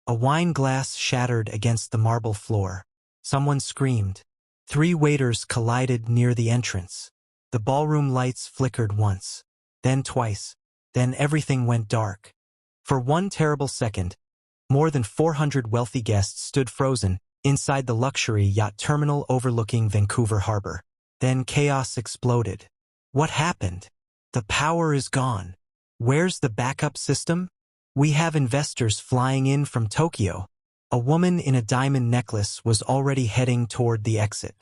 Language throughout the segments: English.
A wine glass shattered against the marble floor. Someone screamed. 3 waiters collided near the entrance. The ballroom lights flickered once, then twice, then everything went dark. For one terrible second, more than 400 wealthy guests stood frozen inside the luxury yacht terminal overlooking Vancouver Harbor. Then chaos exploded. What happened? The power is gone. Where's the backup system? We have investors flying in from Tokyo. A woman in a diamond necklace was already heading toward the exit.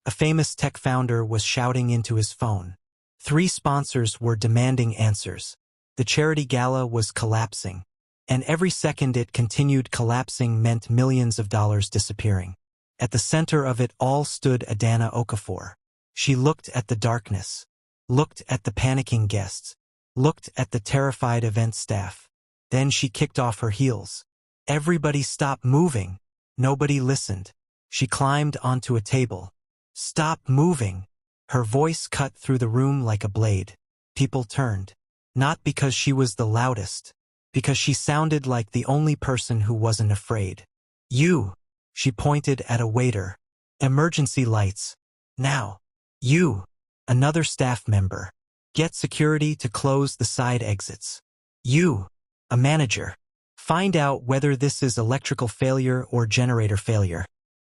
A famous tech founder was shouting into his phone. 3 sponsors were demanding answers. The charity gala was collapsing. And every second it continued collapsing meant millions of dollars disappearing. At the center of it all stood Adanna Okafor. She looked at the darkness, looked at the panicking guests, looked at the terrified event staff. Then she kicked off her heels. Everybody stopped moving. Nobody listened. She climbed onto a table. Stop moving. Her voice cut through the room like a blade. People turned. Not because she was the loudest, because she sounded like the only person who wasn't afraid. You. She pointed at a waiter. Emergency lights. Now. You. Another staff member. Get security to close the side exits. You. A manager. Find out whether this is electrical failure or generator failure.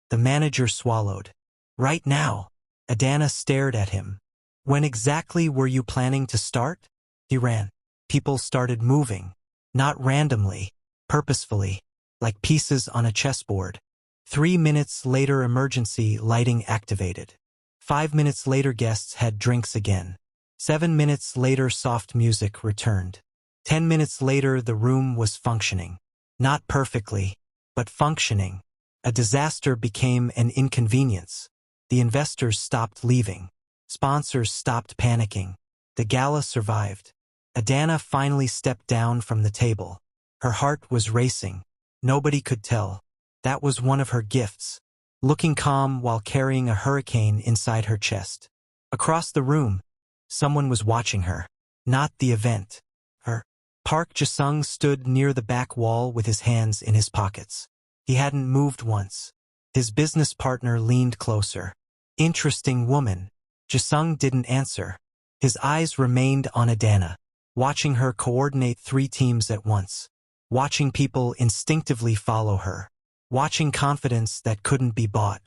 The manager swallowed. Right now. Adanna stared at him. When exactly were you planning to start? He ran. People started moving. Not randomly, purposefully, like pieces on a chessboard. 3 minutes later, emergency lighting activated. 5 minutes later, guests had drinks again. 7 minutes later, soft music returned. 10 minutes later, the room was functioning. Not perfectly, but functioning. A disaster became an inconvenience. The investors stopped leaving. Sponsors stopped panicking. The gala survived. Adanna finally stepped down from the table. Her heart was racing. Nobody could tell. That was one of her gifts. Looking calm while carrying a hurricane inside her chest. Across the room, someone was watching her. Not the event. Her. Park Jisung stood near the back wall with his hands in his pockets. He hadn't moved once. His business partner leaned closer. Interesting woman. Jisung didn't answer. His eyes remained on Adanna, watching her coordinate 3 teams at once. Watching people instinctively follow her. Watching confidence that couldn't be bought.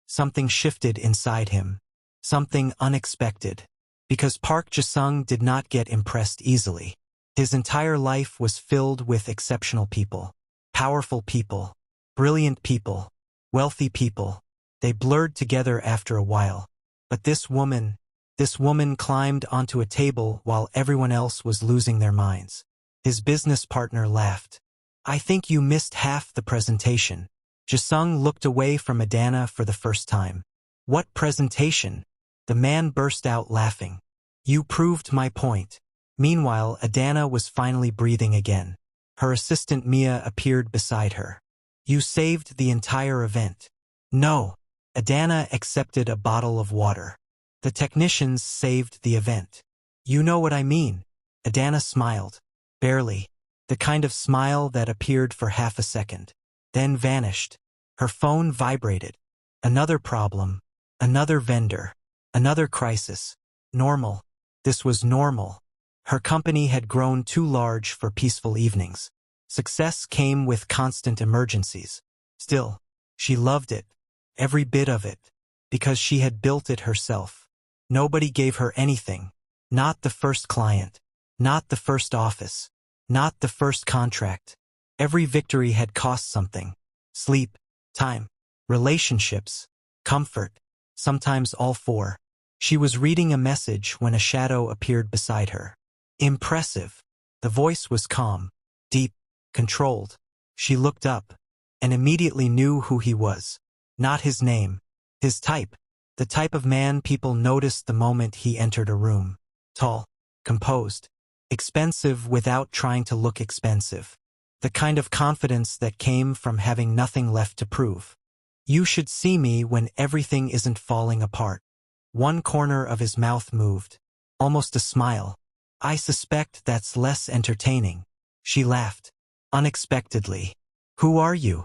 Something shifted inside him. Something unexpected. Because Park Jisung did not get impressed easily. His entire life was filled with exceptional people. Powerful people. Brilliant people. Wealthy people. They blurred together after a while. But this woman climbed onto a table while everyone else was losing their minds. His business partner laughed. I think you missed half the presentation. Jisung looked away from Adanna for the first time. What presentation? The man burst out laughing. You proved my point. Meanwhile, Adanna was finally breathing again. Her assistant Mia appeared beside her. You saved the entire event. No. Adanna accepted a bottle of water. The technicians saved the event. You know what I mean. Adanna smiled. Barely. The kind of smile that appeared for half a second. Then vanished. Her phone vibrated. Another problem. Another vendor. Another crisis. Normal. This was normal. Her company had grown too large for peaceful evenings. Success came with constant emergencies. Still, she loved it. Every bit of it. Because she had built it herself. Nobody gave her anything. Not the first client. Not the first office. Not the first contract. Every victory had cost something. Sleep, time, relationships, comfort, sometimes all 4. She was reading a message when a shadow appeared beside her. Impressive. The voice was calm, deep, controlled. She looked up and immediately knew who he was. Not his name. His type. The type of man people noticed the moment he entered a room. Tall, composed, expensive without trying to look expensive. The kind of confidence that came from having nothing left to prove. You should see me when everything isn't falling apart. One corner of his mouth moved. Almost a smile. I suspect that's less entertaining. She laughed. Unexpectedly. Who are you?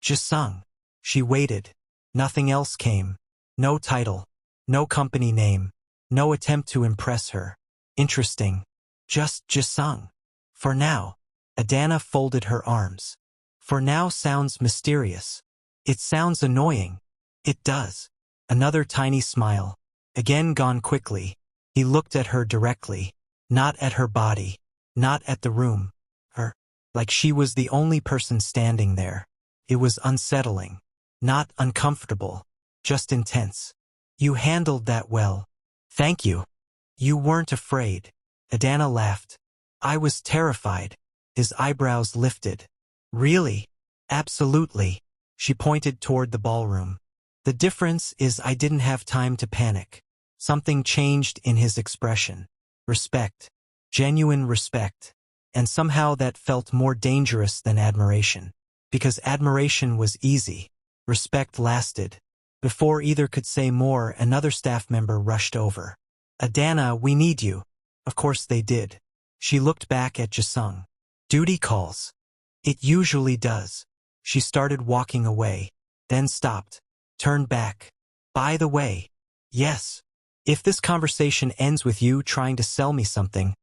Jisung. She waited. Nothing else came. No title. No company name. No attempt to impress her. Interesting. Just Jisung. For now. Adanna folded her arms. For now sounds mysterious. It sounds annoying. It does. Another tiny smile. Again gone quickly. He looked at her directly. Not at her body. Not at the room. Her. Like she was the only person standing there. It was unsettling. Not uncomfortable. Just intense. You handled that well. Thank you. You weren't afraid. Adanna laughed. I was terrified. His eyebrows lifted. Really? Absolutely. She pointed toward the ballroom. The difference is I didn't have time to panic. Something changed in his expression. Respect. Genuine respect. And somehow that felt more dangerous than admiration. Because admiration was easy. Respect lasted. Before either could say more, another staff member rushed over. Adanna, we need you. Of course they did. She looked back at Jisung. Duty calls. It usually does. She started walking away. Then stopped. Turned back. By the way. Yes. If this conversation ends with you trying to sell me something,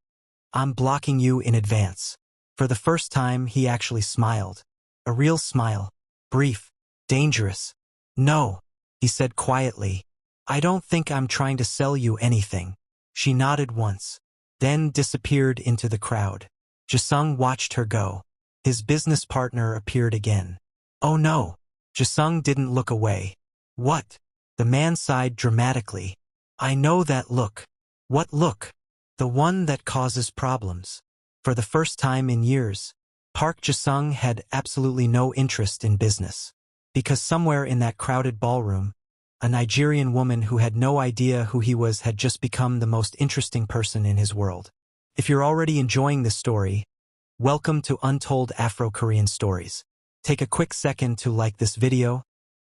I'm blocking you in advance. For the first time, he actually smiled. A real smile. Brief. Dangerous. No, he said quietly. I don't think I'm trying to sell you anything. She nodded once, then disappeared into the crowd. Jisung watched her go. His business partner appeared again. Oh no. Jisung didn't look away. What? The man sighed dramatically. I know that look. What look? The one that causes problems. For the first time in years, Park Jisung had absolutely no interest in business. Because somewhere in that crowded ballroom, a Nigerian woman who had no idea who he was had just become the most interesting person in his world. If you're already enjoying this story, welcome to Untold Afro-Korean Stories. Take a quick second to like this video,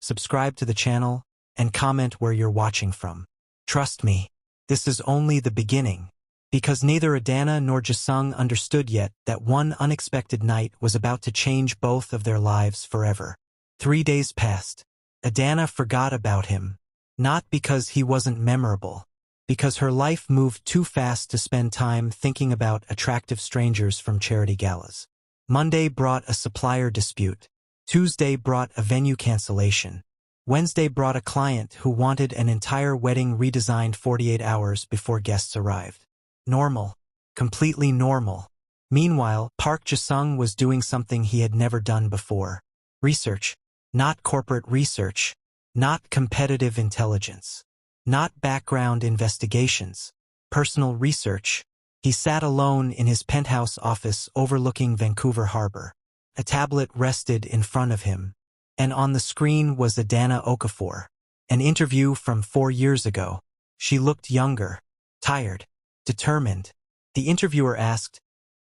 subscribe to the channel, and comment where you're watching from. Trust me, this is only the beginning. Because neither Adanna nor Jisung understood yet that one unexpected night was about to change both of their lives forever. 3 days passed. Adanna forgot about him. Not because he wasn't memorable. Because her life moved too fast to spend time thinking about attractive strangers from charity galas. Monday brought a supplier dispute. Tuesday brought a venue cancellation. Wednesday brought a client who wanted an entire wedding redesigned 48 hours before guests arrived. Normal. Completely normal. Meanwhile, Park Jisung was doing something he had never done before. Research. Not corporate research. Not competitive intelligence. Not background investigations. Personal research. He sat alone in his penthouse office overlooking Vancouver Harbor. A tablet rested in front of him. And on the screen was Adanna Okafor. An interview from 4 years ago. She looked younger. Tired. Determined. The interviewer asked,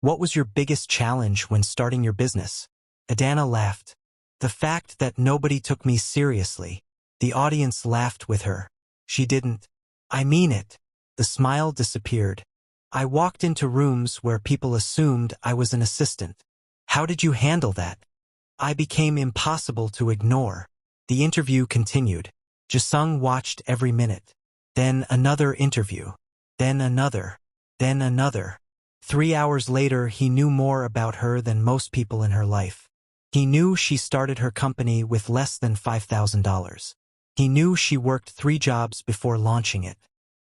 "What was your biggest challenge when starting your business?" Adanna laughed. The fact that nobody took me seriously. The audience laughed with her. She didn't. I mean it. The smile disappeared. I walked into rooms where people assumed I was an assistant. How did you handle that? I became impossible to ignore. The interview continued. Jisung watched every minute. Then another interview. Then another. Then another. 3 hours later, he knew more about her than most people in her life. He knew she started her company with less than $5,000. He knew she worked 3 jobs before launching it.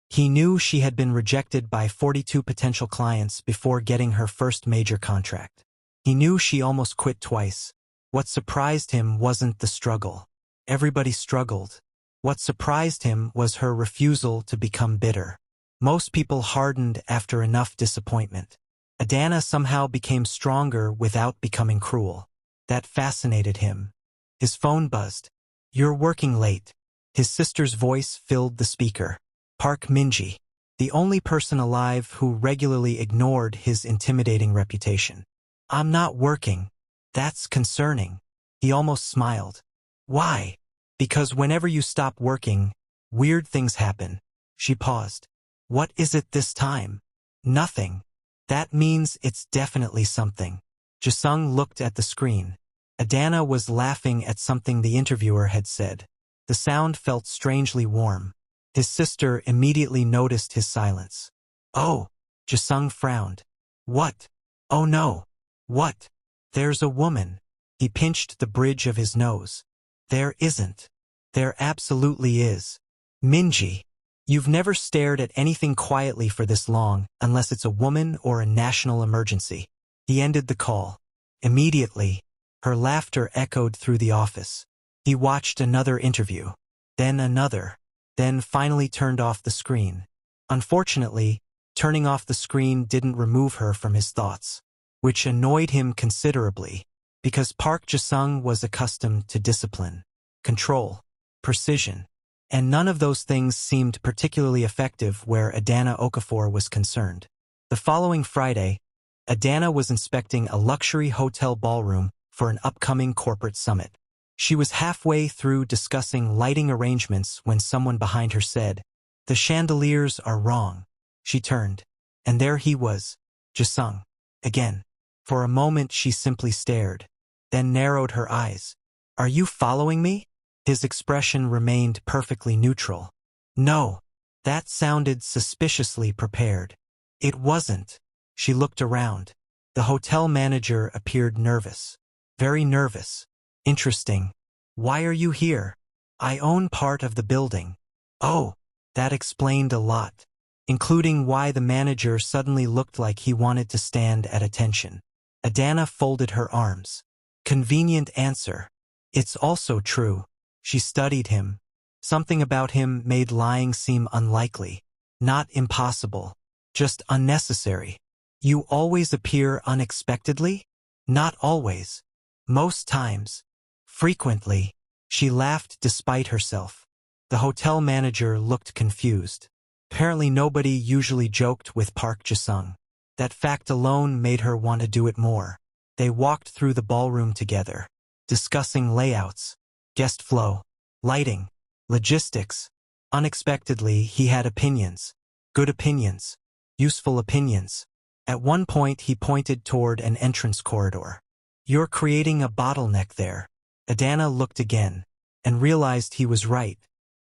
He knew she had been rejected by 42 potential clients before getting her first major contract. He knew she almost quit twice. What surprised him wasn't the struggle. Everybody struggled. What surprised him was her refusal to become bitter. Most people hardened after enough disappointment. Adanna somehow became stronger without becoming cruel. That fascinated him. His phone buzzed. You're working late. His sister's voice filled the speaker. Park Minji, the only person alive who regularly ignored his intimidating reputation. I'm not working. That's concerning. He almost smiled. Why? Because whenever you stop working, weird things happen. She paused. What is it this time? Nothing. That means it's definitely something. Jisung looked at the screen. Adanna was laughing at something the interviewer had said. The sound felt strangely warm. His sister immediately noticed his silence. Oh, Jisung frowned. What? Oh no. What? There's a woman. He pinched the bridge of his nose. There isn't. There absolutely is. Minji. You've never stared at anything quietly for this long, unless it's a woman or a national emergency. He ended the call. Immediately, her laughter echoed through the office. He watched another interview, then another, then finally turned off the screen. Unfortunately, turning off the screen didn't remove her from his thoughts, which annoyed him considerably, because Park Jisung was accustomed to discipline, control, precision, and none of those things seemed particularly effective where Adanna Okafor was concerned. The following Friday, Adanna was inspecting a luxury hotel ballroom for an upcoming corporate summit. She was halfway through discussing lighting arrangements when someone behind her said, "The chandeliers are wrong." She turned, and there he was, Jisung, again. For a moment she simply stared, then narrowed her eyes. "Are you following me?" His expression remained perfectly neutral. No, that sounded suspiciously prepared. It wasn't. She looked around. The hotel manager appeared nervous. Very nervous. Interesting. Why are you here? I own part of the building. Oh, that explained a lot, including why the manager suddenly looked like he wanted to stand at attention. Adanna folded her arms. Convenient answer. It's also true. She studied him. Something about him made lying seem unlikely. Not impossible. Just unnecessary. You always appear unexpectedly? Not always. Most times. Frequently. She laughed despite herself. The hotel manager looked confused. Apparently nobody usually joked with Park Jisung. That fact alone made her want to do it more. They walked through the ballroom together, discussing layouts, guest flow, lighting, logistics. Unexpectedly, he had opinions. Good opinions. Useful opinions. At one point, he pointed toward an entrance corridor. You're creating a bottleneck there. Adanna looked again, and realized he was right.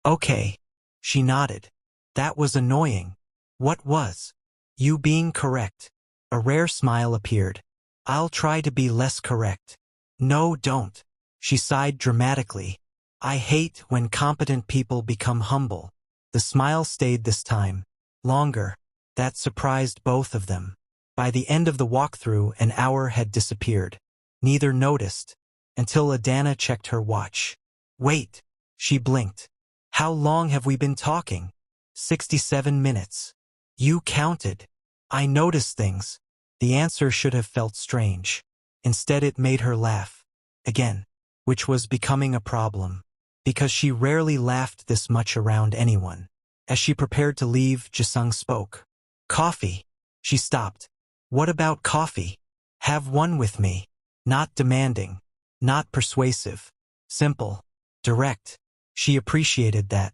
Okay. She nodded. That was annoying. What was? You being correct. A rare smile appeared. I'll try to be less correct. No, don't. She sighed dramatically. I hate when competent people become humble. The smile stayed this time. Longer. That surprised both of them. By the end of the walkthrough, an hour had disappeared. Neither noticed, until Adanna checked her watch. Wait. She blinked. How long have we been talking? 67 minutes. You counted. I noticed things. The answer should have felt strange. Instead it made her laugh. Again. Which was becoming a problem. Because she rarely laughed this much around anyone. As she prepared to leave, Jisung spoke. Coffee. She stopped. What about coffee? Have one with me. Not demanding. Not persuasive. Simple. Direct. She appreciated that.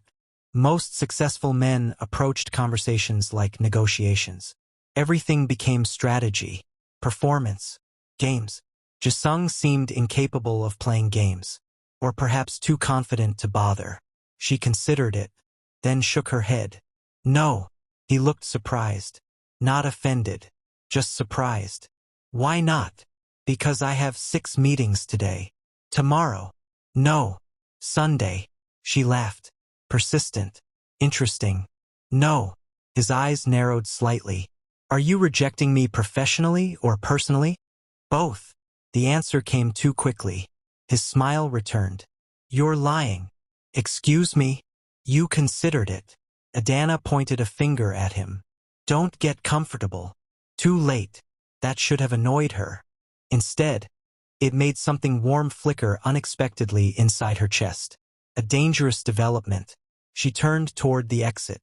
Most successful men approached conversations like negotiations. Everything became strategy, performance, games. Jisung seemed incapable of playing games, or perhaps too confident to bother. She considered it, then shook her head. No. He looked surprised. Not offended. Just surprised. Why not? Because I have 6 meetings today. Tomorrow. No. Sunday. She laughed. Persistent. Interesting. No. His eyes narrowed slightly. Are you rejecting me professionally or personally? Both. The answer came too quickly. His smile returned. You're lying. Excuse me? You considered it. Adanna pointed a finger at him. Don't get comfortable. Too late. That should have annoyed her. Instead, it made something warm flicker unexpectedly inside her chest. A dangerous development. She turned toward the exit.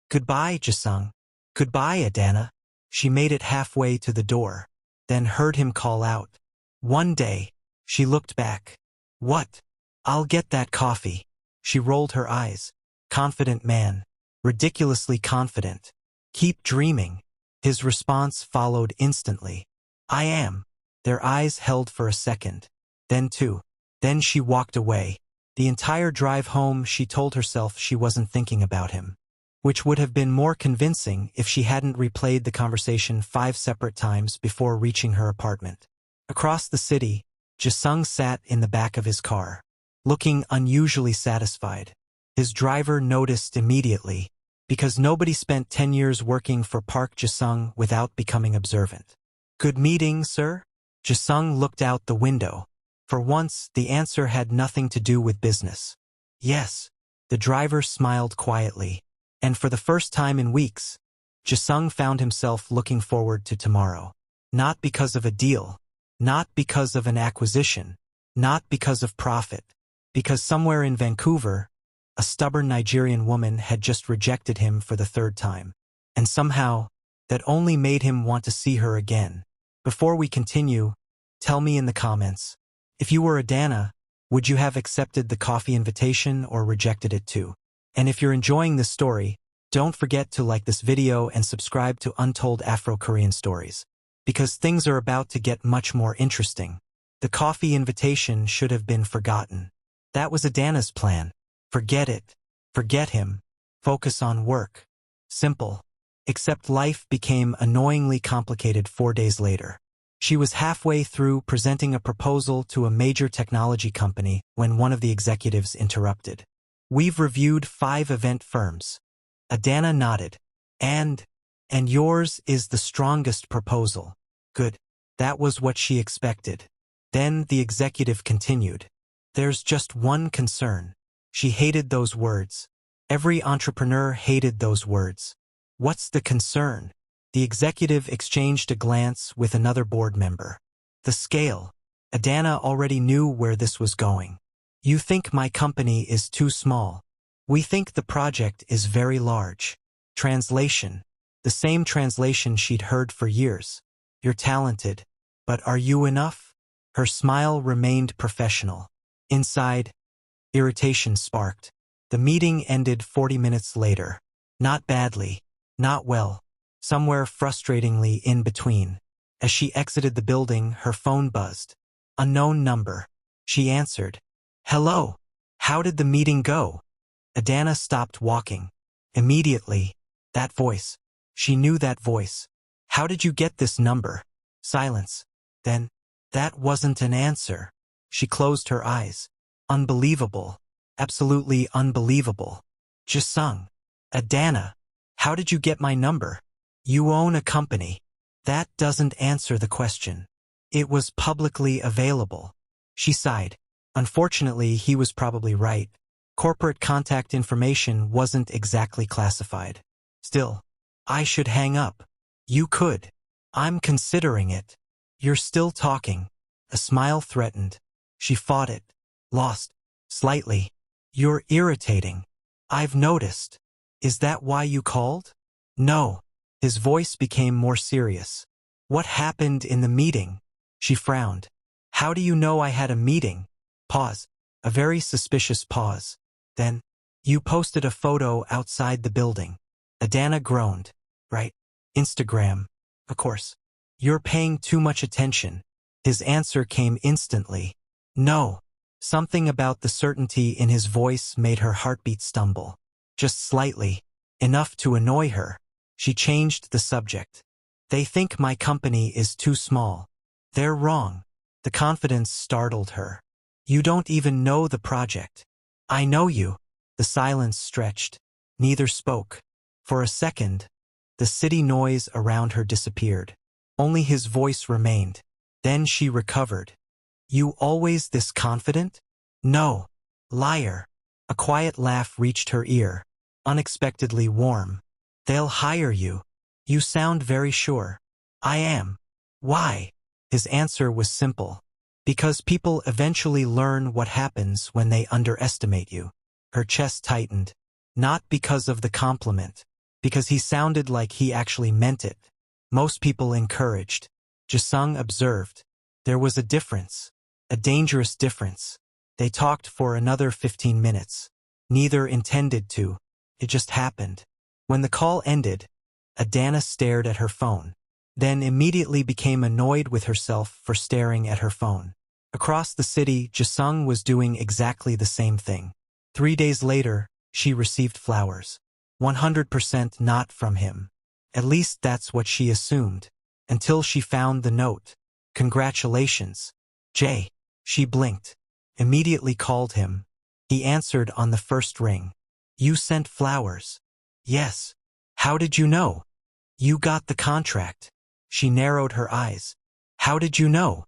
Goodbye, Jisung. Goodbye, Adanna. She made it halfway to the door, then heard him call out. One day. She looked back. What? I'll get that coffee. She rolled her eyes. Confident man. Ridiculously confident. Keep dreaming. His response followed instantly. I am. Their eyes held for a second. then 2. Then she walked away. The entire drive home she told herself she wasn't thinking about him, which would have been more convincing if she hadn't replayed the conversation 5 separate times before reaching her apartment. Across the city, Jisung sat in the back of his car, looking unusually satisfied. His driver noticed immediately, because nobody spent 10 years working for Park Jisung without becoming observant. "Good meeting, sir?" Jisung looked out the window. For once, the answer had nothing to do with business. "Yes." The driver smiled quietly, and for the first time in weeks, Jisung found himself looking forward to tomorrow. Not because of a deal, not because of an acquisition, not because of profit, because somewhere in Vancouver, a stubborn Nigerian woman had just rejected him for the 3rd time. And somehow, that only made him want to see her again. Before we continue, tell me in the comments, if you were Adanna, would you have accepted the coffee invitation or rejected it too? And if you're enjoying this story, don't forget to like this video and subscribe to Untold Afro-Korean stories, because things are about to get much more interesting. The coffee invitation should have been forgotten. That was Adanna's plan. Forget it. Forget him. Focus on work. Simple. Except life became annoyingly complicated 4 days later. She was halfway through presenting a proposal to a major technology company when one of the executives interrupted. "We've reviewed 5 event firms." Adanna nodded. And yours is the strongest proposal." "Good." That was what she expected. Then the executive continued. "There's just one concern." She hated those words. Every entrepreneur hated those words. "What's the concern?" The executive exchanged a glance with another board member. "The scale." Adanna already knew where this was going. "You think my company is too small. We think the project is very large." Translation. The same translation she'd heard for years. "You're talented, but are you enough?" Her smile remained professional. Inside, irritation sparked. The meeting ended 40 minutes later. Not badly. Not well. Somewhere frustratingly in between. As she exited the building, her phone buzzed. Unknown number. She answered. "Hello. How did the meeting go?" Adanna stopped walking. Immediately, that voice. She knew that voice. "How did you get this number?" Silence. Then, that wasn't an answer. She closed her eyes. Unbelievable. Absolutely unbelievable. Jisung. "Adanna, how did you get my number?" "You own a company." "That doesn't answer the question." "It was publicly available." She sighed. Unfortunately, he was probably right. Corporate contact information wasn't exactly classified. Still, I should hang up. "You could." "I'm considering it." "You're still talking." A smile threatened. She fought it. Lost. Slightly. "You're irritating. I've noticed." "Is that why you called?" "No." His voice became more serious. "What happened in the meeting?" She frowned. "How do you know I had a meeting?" Pause. A very suspicious pause. Then, "You posted a photo outside the building." Adanna groaned. "Right. Instagram. Of course." "You're paying too much attention." His answer came instantly. "No." Something about the certainty in his voice made her heartbeat stumble. Just slightly. Enough to annoy her. She changed the subject. "They think my company is too small." "They're wrong." The confidence startled her. "You don't even know the project." "I know you." The silence stretched. Neither spoke. For a second, the city noise around her disappeared. Only his voice remained. Then she recovered. "You always this confident?" "No." "Liar." A quiet laugh reached her ear. Unexpectedly warm. "They'll hire you." "You sound very sure." "I am." "Why?" His answer was simple. "Because people eventually learn what happens when they underestimate you." Her chest tightened. Not because of the compliment. Because he sounded like he actually meant it. Most people encouraged. Jisung observed. There was a difference. A dangerous difference. They talked for another 15 minutes. Neither intended to. It just happened. When the call ended, Adanna stared at her phone. Then immediately became annoyed with herself for staring at her phone. Across the city, Jisung was doing exactly the same thing. 3 days later, she received flowers. 100% not from him. At least that's what she assumed. Until she found the note. Congratulations, Jay. She blinked. Immediately called him. He answered on the first ring. You sent flowers. Yes. How did you know? You got the contract. She narrowed her eyes. How did you know?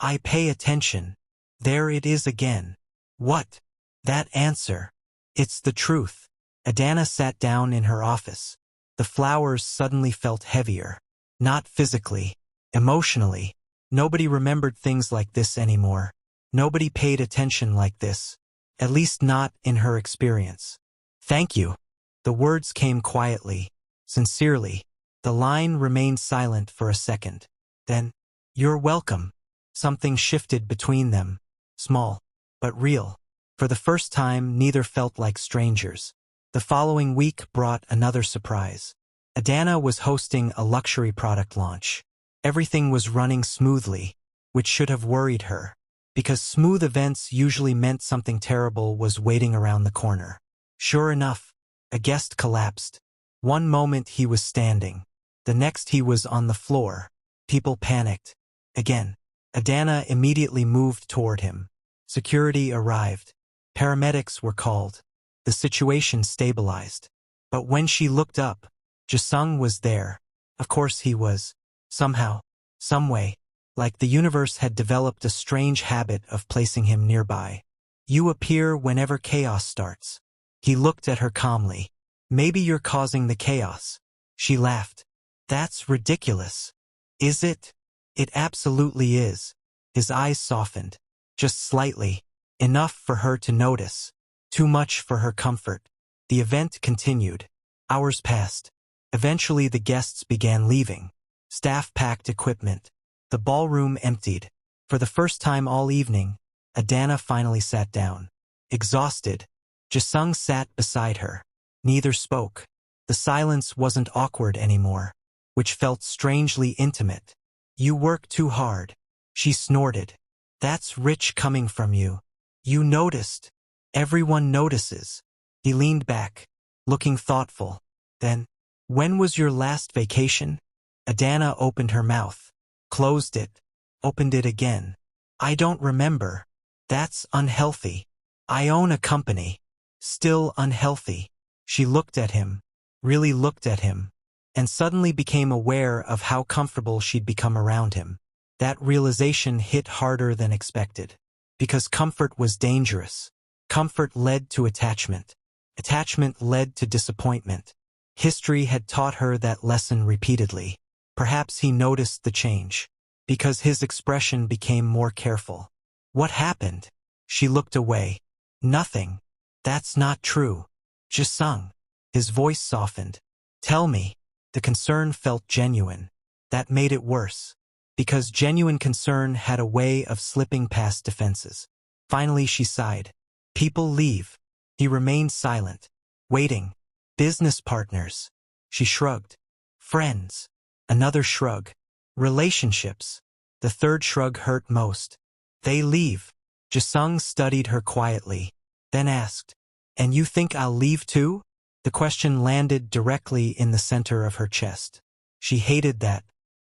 I pay attention. There it is again. What? That answer. It's the truth. Adanna sat down in her office. The flowers suddenly felt heavier. Not physically, emotionally. Nobody remembered things like this anymore. Nobody paid attention like this. At least not in her experience. Thank you. The words came quietly, sincerely. The line remained silent for a second. Then, you're welcome. Something shifted between them. Small, but real. For the first time, neither felt like strangers. The following week brought another surprise. Adanna was hosting a luxury product launch. Everything was running smoothly, which should have worried her, because smooth events usually meant something terrible was waiting around the corner. Sure enough, a guest collapsed. One moment he was standing. The next he was on the floor. People panicked. Again. Adanna immediately moved toward him. Security arrived. Paramedics were called. The situation stabilized. But when she looked up, Jisung was there. Of course he was. Somehow, someway, like the universe had developed a strange habit of placing him nearby. You appear whenever chaos starts. He looked at her calmly. Maybe you're causing the chaos. She laughed. That's ridiculous. Is it? It absolutely is. His eyes softened. Just slightly. Enough for her to notice. Too much for her comfort. The event continued. Hours passed. Eventually the guests began leaving. Staff packed equipment. The ballroom emptied. For the first time all evening, Adanna finally sat down. Exhausted. Jisung sat beside her. Neither spoke. The silence wasn't awkward anymore, which felt strangely intimate. You work too hard. She snorted. That's rich coming from you. You noticed. Everyone notices. He leaned back, looking thoughtful. Then, when was your last vacation? Adanna opened her mouth, closed it, opened it again. I don't remember. That's unhealthy. I own a company. Still unhealthy. She looked at him, really looked at him, and suddenly became aware of how comfortable she'd become around him. That realization hit harder than expected. Because comfort was dangerous. Comfort led to attachment. Attachment led to disappointment. History had taught her that lesson repeatedly. Perhaps he noticed the change. Because his expression became more careful. What happened? She looked away. Nothing. That's not true. Jisung. His voice softened. Tell me. The concern felt genuine. That made it worse. Because genuine concern had a way of slipping past defenses. Finally she sighed. People leave. He remained silent. Waiting. Business partners. She shrugged. Friends. Another shrug. Relationships. The third shrug hurt most. They leave. Jisung studied her quietly. Then asked. And you think I'll leave too? The question landed directly in the center of her chest. She hated that.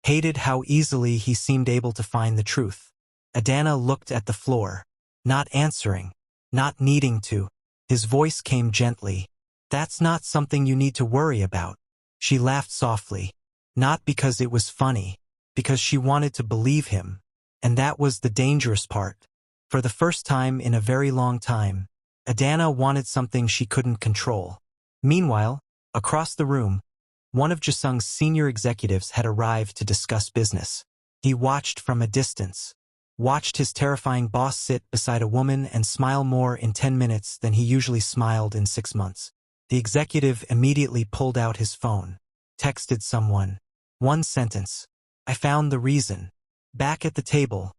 Hated how easily he seemed able to find the truth. Adanna looked at the floor. Not answering. Not needing to. His voice came gently. That's not something you need to worry about. She laughed softly. Not because it was funny. Because she wanted to believe him. And that was the dangerous part. For the first time in a very long time, Adanna wanted something she couldn't control. Meanwhile, across the room, one of Jisung's senior executives had arrived to discuss business. He watched from a distance. Watched his terrifying boss sit beside a woman and smile more in 10 minutes than he usually smiled in 6 months. The executive immediately pulled out his phone. Texted someone. One sentence. I found the reason. Back at the table,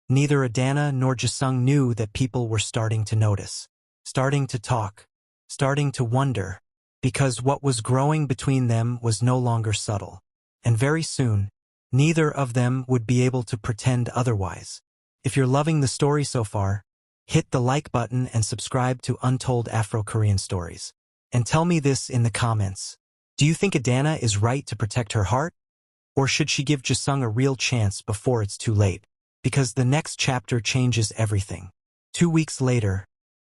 neither Adanna nor Jisung knew that people were starting to notice. Starting to talk. Starting to wonder. Because what was growing between them was no longer subtle. And very soon, neither of them would be able to pretend otherwise. If you're loving the story so far, hit the like button and subscribe to Untold Afro-Korean stories. And tell me this in the comments. Do you think Adanna is right to protect her heart? Or should she give Jisung a real chance before it's too late? Because the next chapter changes everything. 2 weeks later,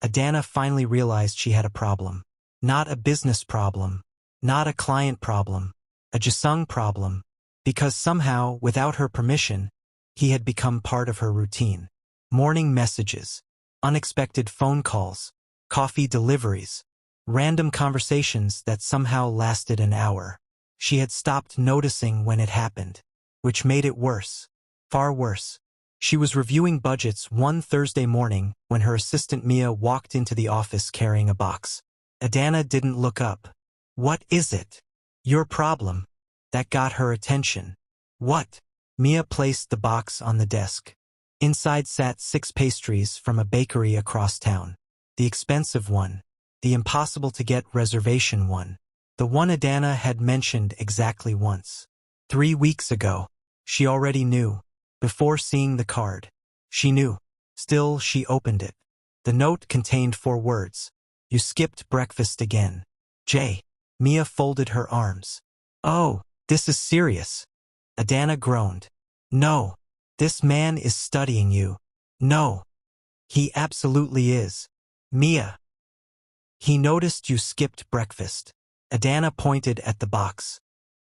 Adanna finally realized she had a problem. Not a business problem, not a client problem, a Jisung problem, because somehow, without her permission, he had become part of her routine. Morning messages, unexpected phone calls, coffee deliveries, random conversations that somehow lasted an hour. She had stopped noticing when it happened, which made it worse, far worse. She was reviewing budgets one Thursday morning when her assistant Mia walked into the office carrying a box. Adanna didn't look up. "What is it?" "Your problem." That got her attention. "What?" Mia placed the box on the desk. Inside sat 6 pastries from a bakery across town. The expensive one, the impossible-to-get reservation one, the one Adanna had mentioned exactly once. 3 weeks ago. She already knew. Before seeing the card, she knew. Still, she opened it. The note contained 4 words. "You skipped breakfast again. J." Mia folded her arms. "Oh, this is serious." Adanna groaned. "No. This man is studying you. No. He absolutely is. Mia. He noticed you skipped breakfast." Adanna pointed at the box.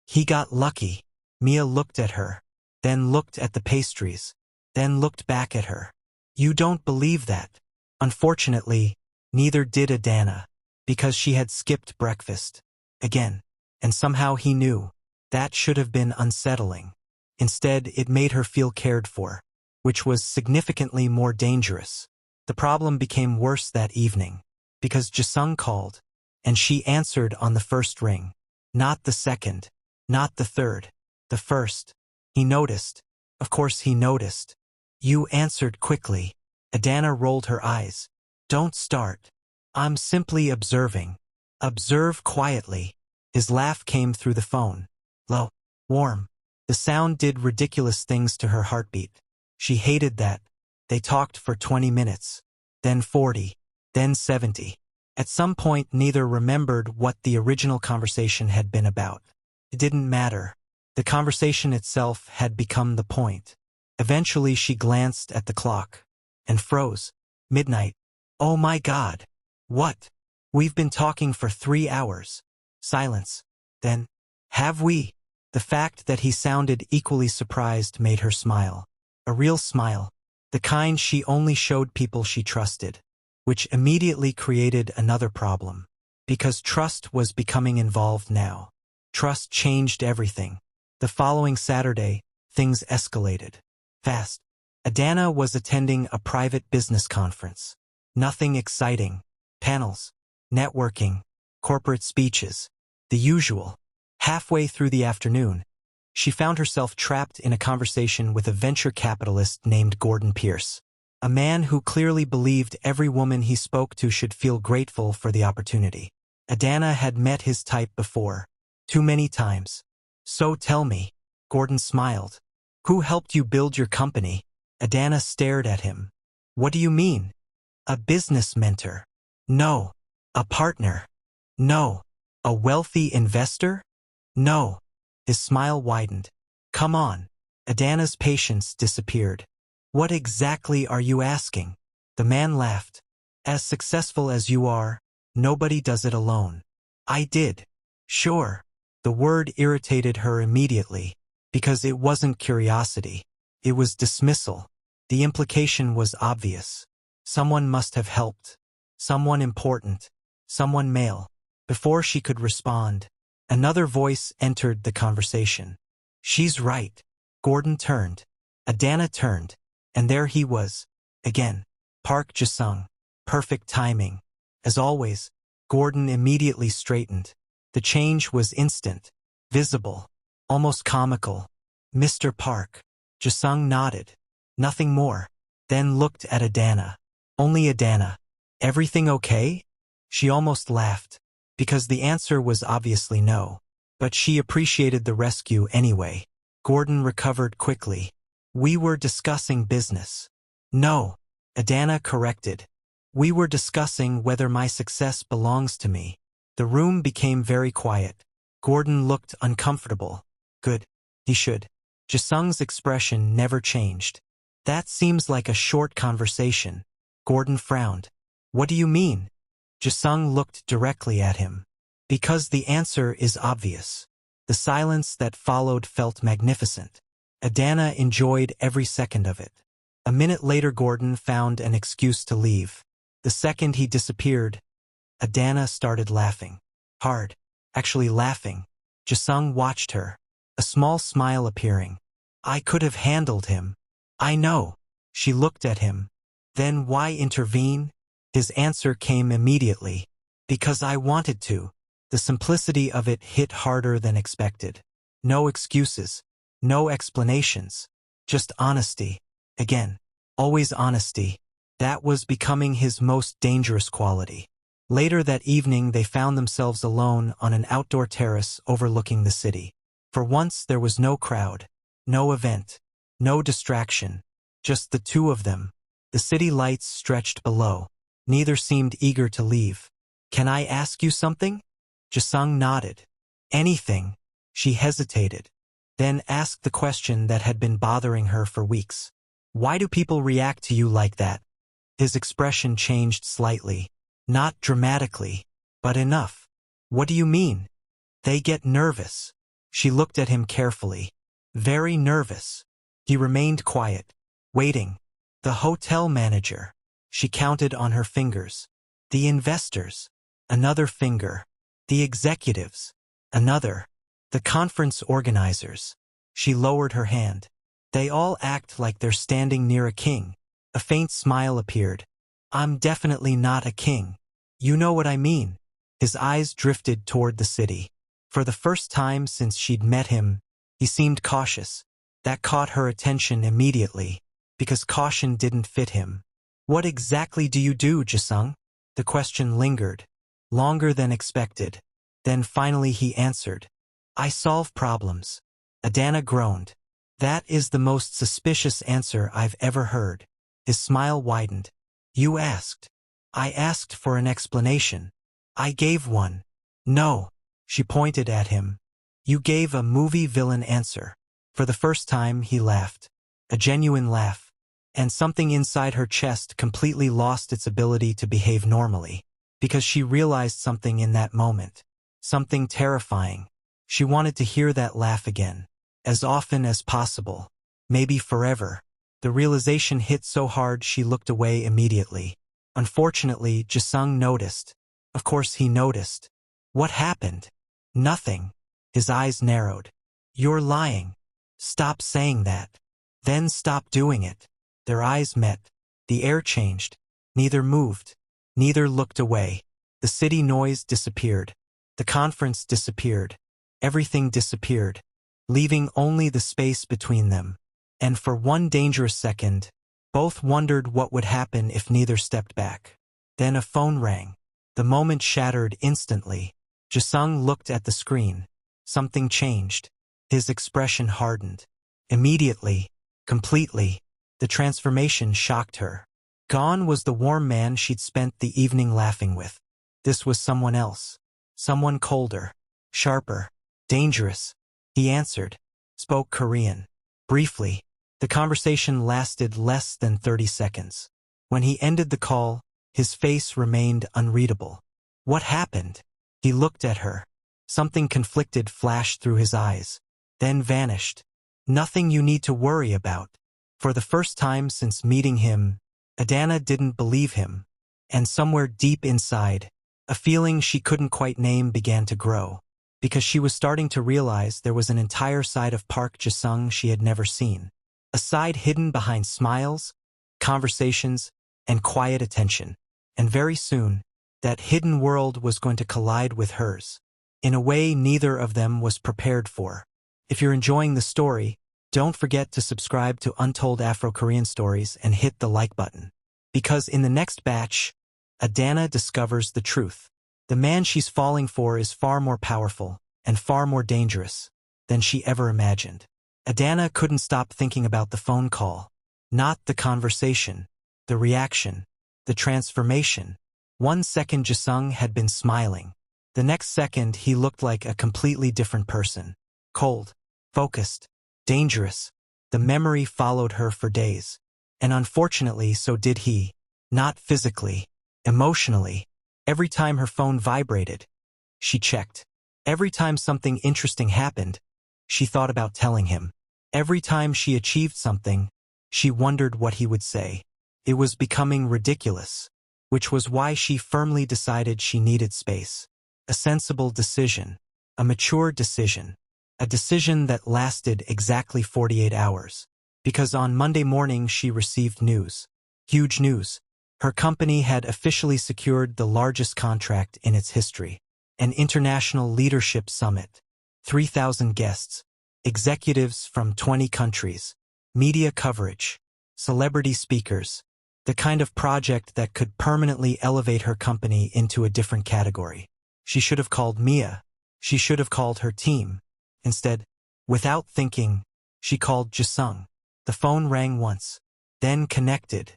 "He got lucky." Mia looked at her, then looked at the pastries, then looked back at her. "You don't believe that." Unfortunately, neither did Adanna, because she had skipped breakfast. Again. And somehow he knew. That should have been unsettling. Instead, it made her feel cared for, which was significantly more dangerous. The problem became worse that evening, because Jisung called, and she answered on the first ring. Not the second, not the third, the first. He noticed. Of course he noticed. "You answered quickly." Adanna rolled her eyes. "Don't start. I'm simply observing." "Observe quietly." His laugh came through the phone. Low, warm. The sound did ridiculous things to her heartbeat. She hated that. They talked for 20 minutes, then 40, then 70. At some point, neither remembered what the original conversation had been about. It didn't matter. The conversation itself had become the point. Eventually, she glanced at the clock and froze. Midnight. "Oh my God. What? We've been talking for 3 hours. Silence. Then, have we?" The fact that he sounded equally surprised made her smile. A real smile. The kind she only showed people she trusted. Which immediately created another problem. Because trust was becoming involved now. Trust changed everything. The following Saturday, things escalated. Fast. Adanna was attending a private business conference. Nothing exciting. Panels. Networking. Corporate speeches. The usual. Halfway through the afternoon, she found herself trapped in a conversation with a venture capitalist named Gordon Pierce. A man who clearly believed every woman he spoke to should feel grateful for the opportunity. Adanna had met his type before. Too many times. "So tell me." Gordon smiled. "Who helped you build your company?" Adanna stared at him. "What do you mean?" "A business mentor." "No." "A partner." "No." "A wealthy investor?" "No." His smile widened. "Come on." Adanna's patience disappeared. "What exactly are you asking?" The man laughed. "As successful as you are, nobody does it alone." "I did." "Sure." The word irritated her immediately, because it wasn't curiosity. It was dismissal. The implication was obvious. Someone must have helped. Someone important. Someone male. Before she could respond, another voice entered the conversation. "She's right." Gordon turned. Adanna turned. And there he was. Again. Park Jisung. Perfect timing. As always, Gordon immediately straightened. The change was instant. Visible. Almost comical. "Mr. Park." Jisung nodded. Nothing more. Then looked at Adanna. Only Adanna. "Everything okay?" She almost laughed. Because the answer was obviously no. But she appreciated the rescue anyway. Gordon recovered quickly. "We were discussing business." No, Adanna corrected. We were discussing whether my success belongs to me. The room became very quiet. Gordon looked uncomfortable. Good. He should. Jisung's expression never changed. That seems like a short conversation. Gordon frowned. What do you mean? Jisung looked directly at him. Because the answer is obvious. The silence that followed felt magnificent. Adanna enjoyed every second of it. A minute later Gordon found an excuse to leave. The second he disappeared, Adanna started laughing. Hard. Actually laughing. Jisung watched her. A small smile appearing. I could have handled him. I know. She looked at him. Then why intervene? His answer came immediately. Because I wanted to. The simplicity of it hit harder than expected. No excuses. No explanations. Just honesty. Again. Always honesty. That was becoming his most dangerous quality. Later that evening they found themselves alone on an outdoor terrace overlooking the city. For once there was no crowd. No event. No distraction. Just the two of them. The city lights stretched below. Neither seemed eager to leave. Can I ask you something? Jisung nodded. Anything. She hesitated. Then asked the question that had been bothering her for weeks. Why do people react to you like that? His expression changed slightly. Not dramatically, but enough. What do you mean? They get nervous. She looked at him carefully. Very nervous. He remained quiet, waiting. The hotel manager. She counted on her fingers. The investors. Another finger. The executives. Another. The conference organizers. She lowered her hand. They all act like they're standing near a king. A faint smile appeared. I'm definitely not a king. You know what I mean. His eyes drifted toward the city. For the first time since she'd met him, he seemed cautious. That caught her attention immediately, because caution didn't fit him. What exactly do you do, Jisung? The question lingered. Longer than expected. Then finally he answered. I solve problems. Adanna groaned. That is the most suspicious answer I've ever heard. His smile widened. You asked. I asked for an explanation. I gave one. No. She pointed at him. You gave a movie villain answer. For the first time he laughed. A genuine laugh. And something inside her chest completely lost its ability to behave normally. Because she realized something in that moment. Something terrifying. She wanted to hear that laugh again. As often as possible. Maybe forever. The realization hit so hard she looked away immediately. Unfortunately, Jisung noticed. Of course he noticed. What happened? Nothing. His eyes narrowed. You're lying. Stop saying that. Then stop doing it. Their eyes met. The air changed. Neither moved. Neither looked away. The city noise disappeared. The conference disappeared. Everything disappeared. Leaving only the space between them. And for one dangerous second, both wondered what would happen if neither stepped back. Then a phone rang. The moment shattered instantly. Jisung looked at the screen. Something changed. His expression hardened. Immediately. Completely. The transformation shocked her. Gone was the warm man she'd spent the evening laughing with. This was someone else. Someone colder. Sharper. Dangerous. He answered. Spoke Korean. Briefly. The conversation lasted less than 30 seconds. When he ended the call, his face remained unreadable. What happened? He looked at her. Something conflicted flashed through his eyes. Then vanished. Nothing you need to worry about. For the first time since meeting him, Adanna didn't believe him. And somewhere deep inside, a feeling she couldn't quite name began to grow. Because she was starting to realize there was an entire side of Park Jisung she had never seen. A side hidden behind smiles, conversations, and quiet attention. And very soon, that hidden world was going to collide with hers. In a way neither of them was prepared for. If you're enjoying the story, don't forget to subscribe to Untold Afro-Korean Stories and hit the like button. Because in the next batch, Adanna discovers the truth. The man she's falling for is far more powerful and far more dangerous than she ever imagined. Adanna couldn't stop thinking about the phone call. Not the conversation, the reaction, the transformation. 1 second Jisung had been smiling. The next second he looked like a completely different person. Cold, focused, dangerous. The memory followed her for days. And unfortunately so did he. Not physically, emotionally. Every time her phone vibrated, she checked. Every time something interesting happened, she thought about telling him. Every time she achieved something, she wondered what he would say. It was becoming ridiculous, which was why she firmly decided she needed space. A sensible decision, a mature decision, a decision that lasted exactly 48 hours. Because on Monday morning she received news. Huge news. Her company had officially secured the largest contract in its history. An international leadership summit. 3,000 guests. Executives from 20 countries. Media coverage. Celebrity speakers. The kind of project that could permanently elevate her company into a different category. She should have called Mia. She should have called her team. Instead, without thinking, she called Jisung. The phone rang once, then connected.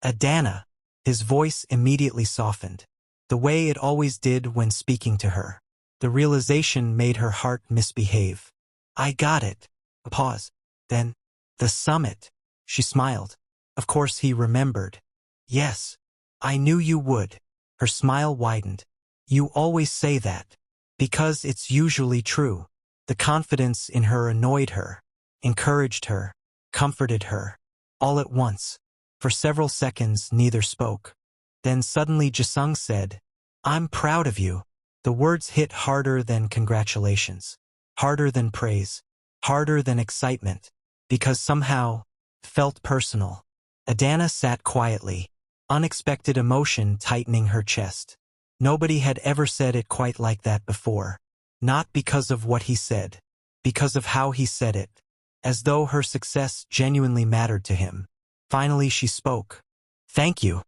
Adanna. His voice immediately softened, the way it always did when speaking to her. The realization made her heart misbehave. I got it. A pause. Then, the summit. She smiled. Of course he remembered. Yes, I knew you would. Her smile widened. You always say that. Because it's usually true. The confidence in her annoyed her, encouraged her, comforted her. All at once. For several seconds neither spoke. Then suddenly Jisung said, I'm proud of you. The words hit harder than congratulations. Harder than praise. Harder than excitement. Because somehow, felt personal. Adanna sat quietly, unexpected emotion tightening her chest. Nobody had ever said it quite like that before. Not because of what he said. Because of how he said it. As though her success genuinely mattered to him. Finally she spoke. Thank you.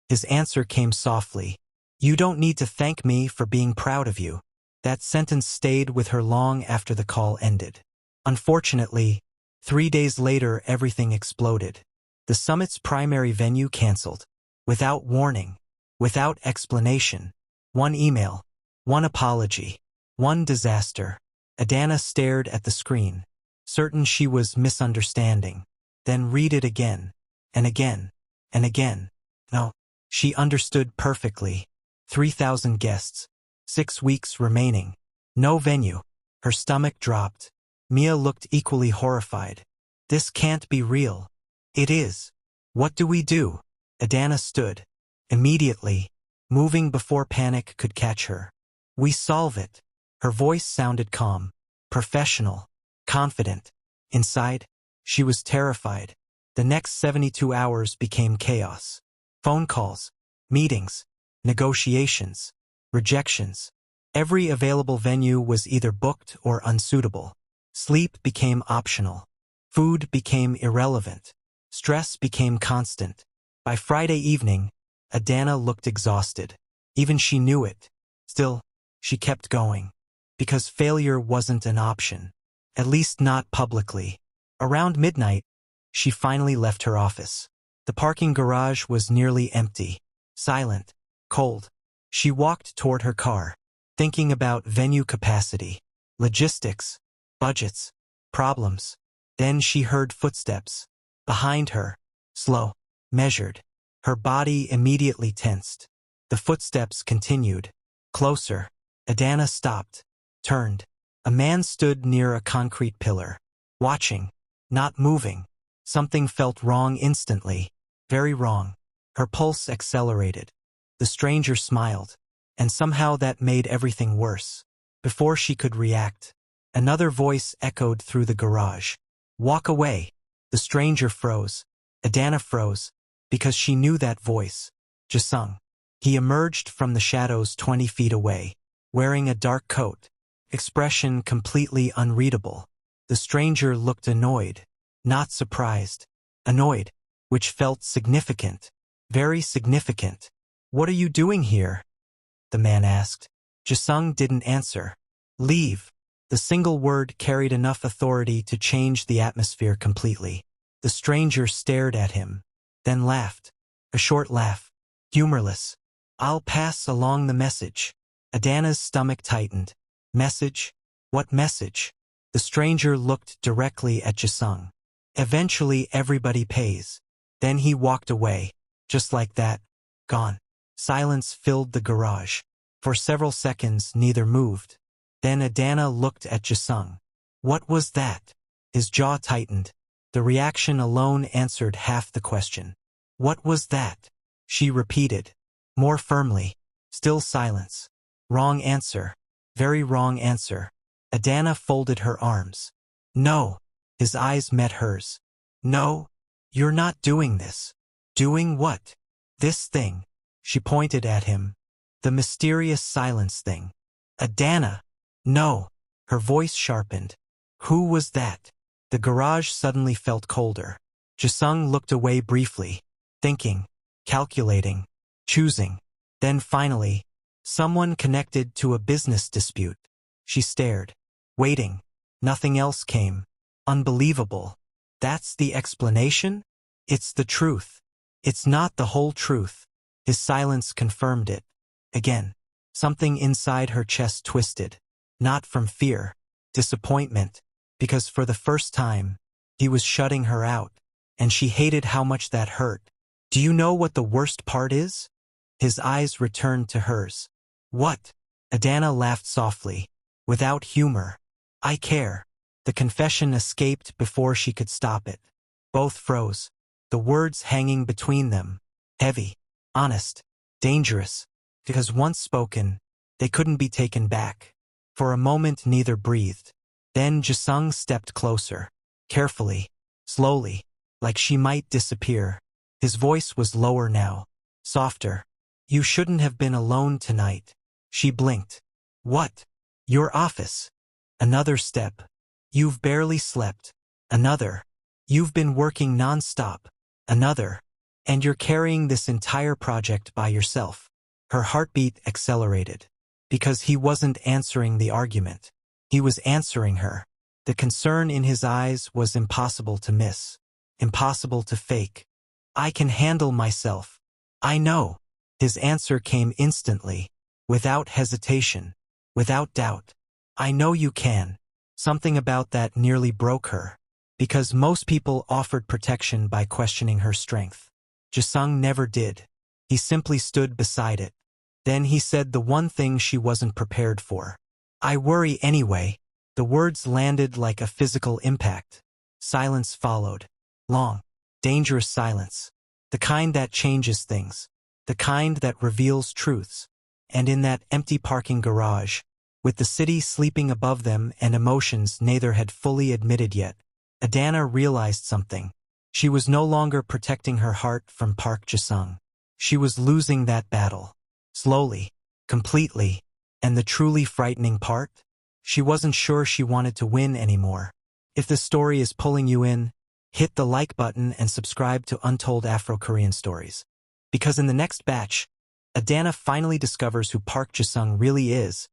His answer came softly. You don't need to thank me for being proud of you. That sentence stayed with her long after the call ended. Unfortunately, 3 days later everything exploded. The summit's primary venue canceled. Without warning. Without explanation. One email. One apology. One disaster. Adanna stared at the screen, certain she was misunderstanding. Then read it again. And again. And again. No. She understood perfectly. 3,000 guests. 6 weeks remaining. No venue. Her stomach dropped. Mia looked equally horrified. This can't be real. It is. What do we do? Adanna stood. Immediately. Moving before panic could catch her. We solve it. Her voice sounded calm. Professional. Confident. Inside, she was terrified. The next 72 hours became chaos. Phone calls, meetings, negotiations, rejections. Every available venue was either booked or unsuitable. Sleep became optional. Food became irrelevant. Stress became constant. By Friday evening, Adanna looked exhausted. Even she knew it. Still, she kept going. Because failure wasn't an option. At least not publicly. Around midnight, she finally left her office. The parking garage was nearly empty. Silent. Cold. She walked toward her car, thinking about venue capacity, logistics, budgets, problems. Then she heard footsteps. Behind her. Slow. Measured. Her body immediately tensed. The footsteps continued. Closer. Adanna stopped. Turned. A man stood near a concrete pillar. Watching. Not moving. Something felt wrong instantly. Very wrong. Her pulse accelerated. The stranger smiled. And somehow that made everything worse. Before she could react, another voice echoed through the garage. Walk away. The stranger froze. Adanna froze. Because she knew that voice. Jisung. He emerged from the shadows 20 feet away, wearing a dark coat. Expression completely unreadable. The stranger looked annoyed. Not surprised. Annoyed. Which felt significant. Very significant. What are you doing here? The man asked. Jisung didn't answer. Leave. The single word carried enough authority to change the atmosphere completely. The stranger stared at him, then laughed. A short laugh. Humorless. I'll pass along the message. Adanna's stomach tightened. Message? What message? The stranger looked directly at Jisung. Eventually everybody pays. Then he walked away. Just like that. Gone. Silence filled the garage. For several seconds neither moved. Then Adanna looked at Jisung. What was that? His jaw tightened. The reaction alone answered half the question. What was that? She repeated. More firmly. Still silence. Wrong answer. Very wrong answer. Adanna folded her arms. No. His eyes met hers. No. You're not doing this. Doing what? This thing. She pointed at him. The mysterious silence thing. Adanna. No. Her voice sharpened. Who was that? The garage suddenly felt colder. Jisung looked away briefly. Thinking. Calculating. Choosing. Then finally, someone connected to a business dispute. She stared. Waiting. Nothing else came. Unbelievable. That's the explanation? It's the truth. It's not the whole truth. His silence confirmed it. Again. Something inside her chest twisted. Not from fear. Disappointment. Because for the first time, he was shutting her out. And she hated how much that hurt. Do you know what the worst part is? His eyes returned to hers. What? Adanna laughed softly. Without humor. I care. The confession escaped before she could stop it. Both froze. The words hanging between them. Heavy. Honest. Dangerous. Because once spoken, they couldn't be taken back. For a moment neither breathed. Then Jisung stepped closer. Carefully. Slowly. Like she might disappear. His voice was lower now. Softer. You shouldn't have been alone tonight. She blinked. What? Your office. Another step. You've barely slept. Another. You've been working non-stop. Another. And you're carrying this entire project by yourself. Her heartbeat accelerated. Because he wasn't answering the argument. He was answering her. The concern in his eyes was impossible to miss. Impossible to fake. I can handle myself. I know. His answer came instantly. Without hesitation. Without doubt. I know you can. Something about that nearly broke her. Because most people offered protection by questioning her strength. Jisung never did. He simply stood beside it. Then he said the one thing she wasn't prepared for. I worry anyway. The words landed like a physical impact. Silence followed. Long. Dangerous silence. The kind that changes things. The kind that reveals truths. And in that empty parking garage, with the city sleeping above them and emotions neither had fully admitted yet, Adanna realized something. She was no longer protecting her heart from Park Jisung. She was losing that battle. Slowly. Completely. And the truly frightening part? She wasn't sure she wanted to win anymore. If the story is pulling you in, hit the like button and subscribe to Untold Afro-Korean stories. Because in the next batch, Adanna finally discovers who Park Jisung really is,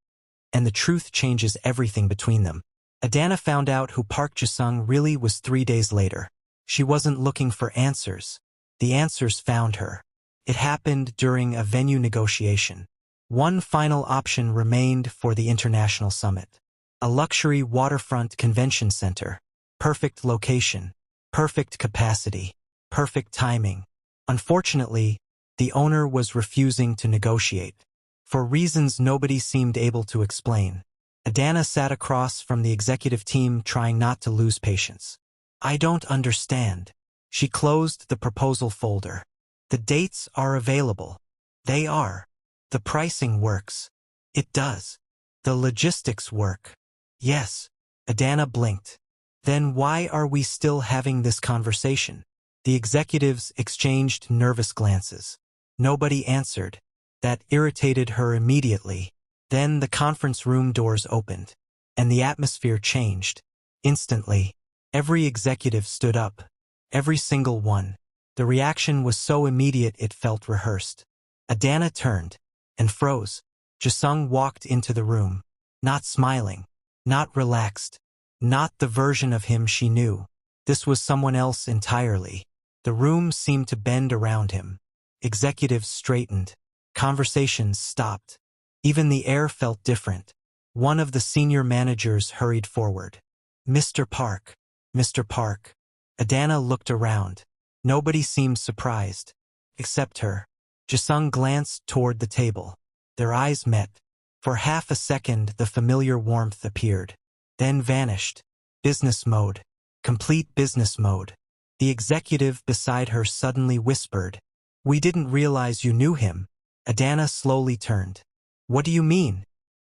and the truth changes everything between them. Adanna found out who Park Jisung really was 3 days later. She wasn't looking for answers. The answers found her. It happened during a venue negotiation. One final option remained for the international summit. A luxury waterfront convention center. Perfect location. Perfect capacity. Perfect timing. Unfortunately, the owner was refusing to negotiate. For reasons nobody seemed able to explain. Adanna sat across from the executive team trying not to lose patience. I don't understand. She closed the proposal folder. The dates are available. They are. The pricing works. It does. The logistics work. Yes. Adanna blinked. Then why are we still having this conversation? The executives exchanged nervous glances. Nobody answered. That irritated her immediately. Then the conference room doors opened. And the atmosphere changed. Instantly. Every executive stood up. Every single one. The reaction was so immediate it felt rehearsed. Adanna turned. And froze. Jisung walked into the room. Not smiling. Not relaxed. Not the version of him she knew. This was someone else entirely. The room seemed to bend around him. Executives straightened. Conversations stopped. Even the air felt different. One of the senior managers hurried forward. "Mr. Park. Mr. Park." Adanna looked around. Nobody seemed surprised. Except her. Jisung glanced toward the table. Their eyes met. For half a second the familiar warmth appeared. Then vanished. Business mode. Complete business mode. The executive beside her suddenly whispered, "We didn't realize you knew him." Adanna slowly turned. "What do you mean?"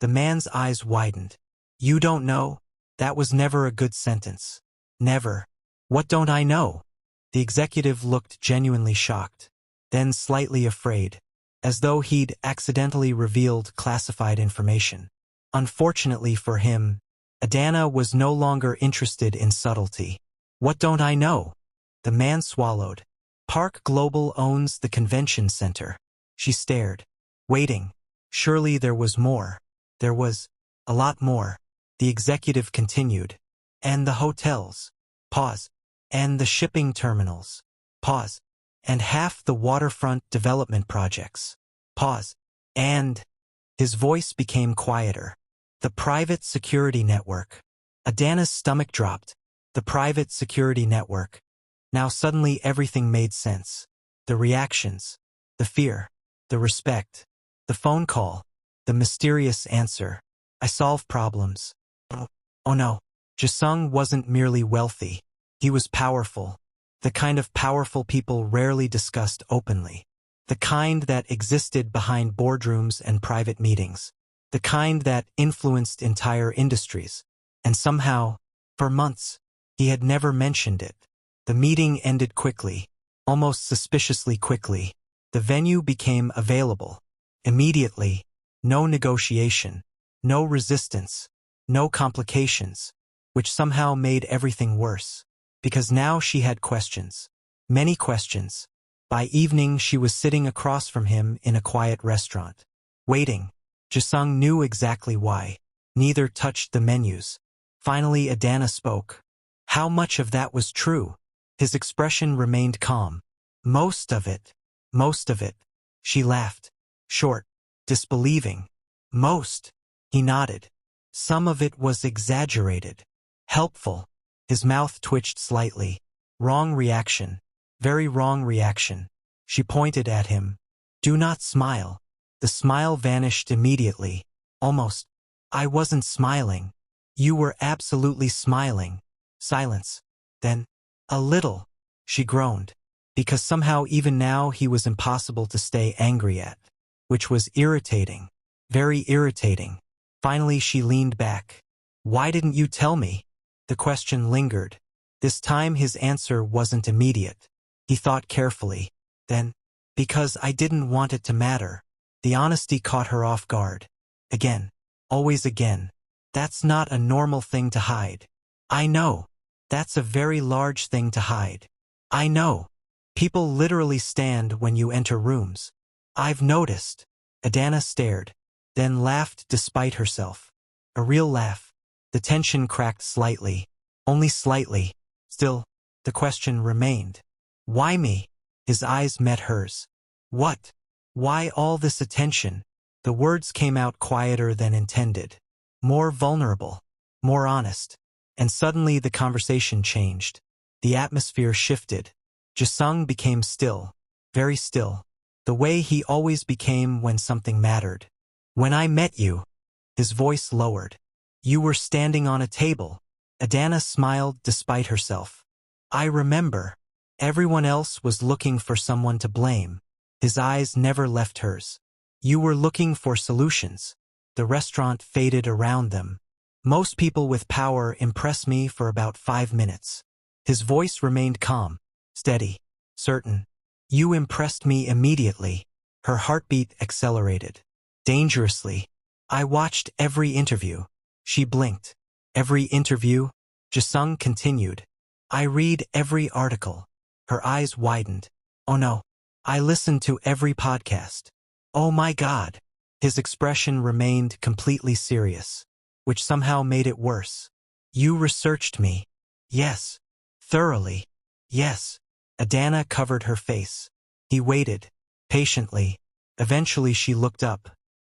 The man's eyes widened. "You don't know? That was never a good sentence. Never." "What don't I know?" The executive looked genuinely shocked, then slightly afraid, as though he'd accidentally revealed classified information. Unfortunately for him, Adanna was no longer interested in subtlety. "What don't I know?" The man swallowed. "Park Global owns the convention center." She stared, waiting. Surely there was more. There was a lot more. The executive continued. "And the hotels." Pause. "And the shipping terminals." Pause. "And half the waterfront development projects." Pause. "And..." His voice became quieter. "The private security network." Adanna's stomach dropped. The private security network. Now suddenly everything made sense. The reactions. The fear. The respect. The phone call. The mysterious answer. "I solve problems." Oh no. Jisung wasn't merely wealthy. He was powerful. The kind of powerful people rarely discussed openly. The kind that existed behind boardrooms and private meetings. The kind that influenced entire industries. And somehow, for months, he had never mentioned it. The meeting ended quickly, almost suspiciously quickly. The venue became available. Immediately. No negotiation. No resistance. No complications. Which somehow made everything worse. Because now she had questions. Many questions. By evening she was sitting across from him in a quiet restaurant. Waiting. Jisung knew exactly why. Neither touched the menus. Finally Adanna spoke. How much of that was true? His expression remained calm. Most of it. Most of it. She laughed. Short. Disbelieving. Most. He nodded. Some of it was exaggerated. Helpful. His mouth twitched slightly. Wrong reaction. Very wrong reaction. She pointed at him. Do not smile. The smile vanished immediately. Almost. I wasn't smiling. You were absolutely smiling. Silence. Then, a little. She groaned. Because somehow even now he was impossible to stay angry at. Which was irritating. Very irritating. Finally she leaned back. Why didn't you tell me? The question lingered. This time his answer wasn't immediate. He thought carefully. Then, because I didn't want it to matter. The honesty caught her off guard. Again. Always again. That's not a normal thing to hide. I know. That's a very large thing to hide. I know. People literally stand when you enter rooms. I've noticed. Adanna stared, then laughed despite herself. A real laugh. The tension cracked slightly. Only slightly. Still, the question remained. Why me? His eyes met hers. What? Why all this attention? The words came out quieter than intended. More vulnerable. More honest. And suddenly the conversation changed. The atmosphere shifted. Jisung became still. Very still. The way he always became when something mattered. When I met you. His voice lowered. You were standing on a table. Adanna smiled despite herself. I remember. Everyone else was looking for someone to blame. His eyes never left hers. You were looking for solutions. The restaurant faded around them. Most people with power impress me for about 5 minutes. His voice remained calm, steady, certain. You impressed me immediately. Her heartbeat accelerated. Dangerously. I watched every interview. She blinked. Every interview? Jisung continued. I read every article. Her eyes widened. Oh no. I listened to every podcast. Oh my God. His expression remained completely serious, which somehow made it worse. You researched me. Yes. Thoroughly. Yes. Adanna covered her face. He waited. Patiently. Eventually she looked up.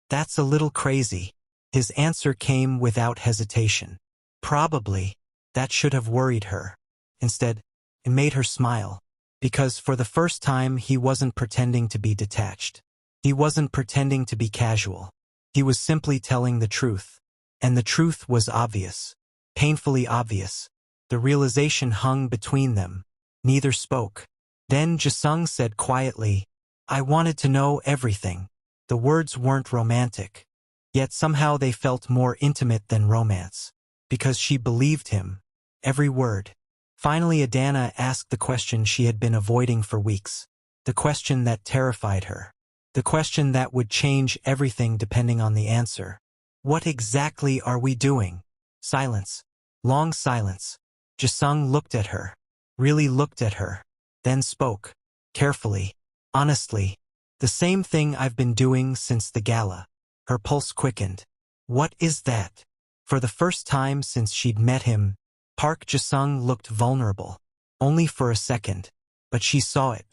That's a little crazy. His answer came without hesitation. Probably. That should have worried her. Instead, it made her smile. Because for the first time he wasn't pretending to be detached. He wasn't pretending to be casual. He was simply telling the truth. And the truth was obvious. Painfully obvious. The realization hung between them. Neither spoke. Then Jisung said quietly, I wanted to know everything. The words weren't romantic. Yet somehow they felt more intimate than romance. Because she believed him. Every word. Finally Adanna asked the question she had been avoiding for weeks. The question that terrified her. The question that would change everything depending on the answer. What exactly are we doing? Silence. Long silence. Jisung looked at her. Really looked at her. Then spoke. Carefully. Honestly. The same thing I've been doing since the gala. Her pulse quickened. What is that? For the first time since she'd met him, Park Jisung looked vulnerable. Only for a second. But she saw it.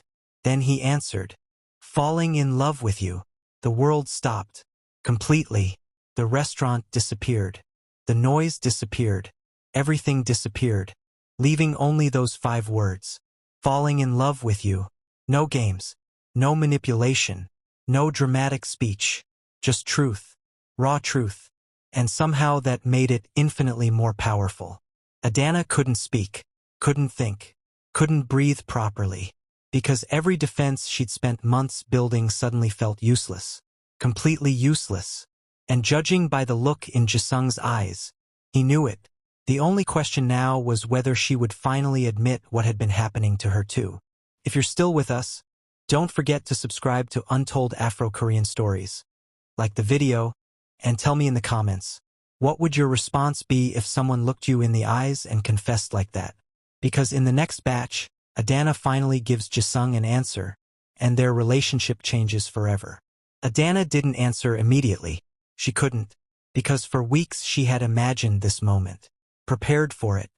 Then he answered. Falling in love with you. The world stopped. Completely. The restaurant disappeared. The noise disappeared. Everything disappeared. Leaving only those 5 words. Falling in love with you. No games. No manipulation. No dramatic speech. Just truth. Raw truth. And somehow that made it infinitely more powerful. Adanna couldn't speak. Couldn't think. Couldn't breathe properly. Because every defense she'd spent months building suddenly felt useless. Completely useless. And judging by the look in Jisung's eyes, he knew it. The only question now was whether she would finally admit what had been happening to her too. If you're still with us, don't forget to subscribe to Untold Afro-Korean Stories. Like the video, and tell me in the comments, what would your response be if someone looked you in the eyes and confessed like that? Because in the next batch, Adanna finally gives Jisung an answer, and their relationship changes forever. Adanna didn't answer immediately. She couldn't, because for weeks she had imagined this moment, prepared for it,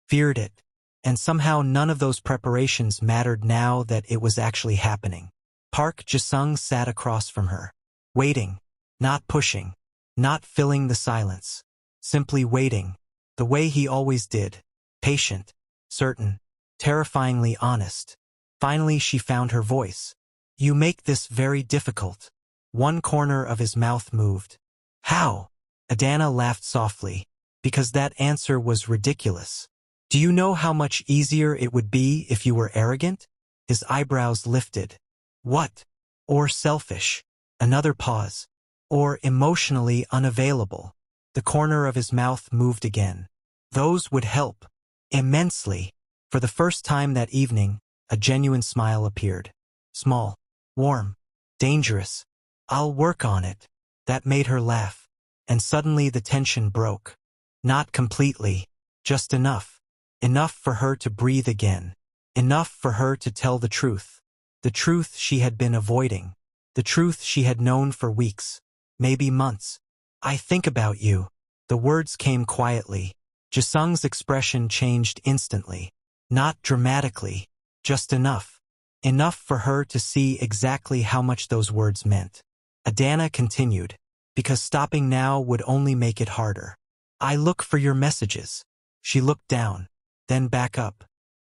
feared it, and somehow none of those preparations mattered now that it was actually happening. Park Jisung sat across from her, waiting, not pushing, not filling the silence, simply waiting, the way he always did, patient, certain, terrifyingly honest. Finally she found her voice. You make this very difficult. One corner of his mouth moved. How? Adanna laughed softly, because that answer was ridiculous. Do you know how much easier it would be if you were arrogant? His eyebrows lifted. What? Or selfish. Another pause. Or emotionally unavailable. The corner of his mouth moved again. Those would help. Immensely. For the first time that evening, a genuine smile appeared. Small. Warm. Dangerous. I'll work on it. That made her laugh. And suddenly the tension broke. Not completely. Just enough. Enough for her to breathe again. Enough for her to tell the truth. The truth she had been avoiding. The truth she had known for weeks. Maybe months. I think about you. The words came quietly. Jisung's expression changed instantly. Not dramatically. Just enough. Enough for her to see exactly how much those words meant. Adanna continued, because stopping now would only make it harder. I look for your messages. She looked down, then back up.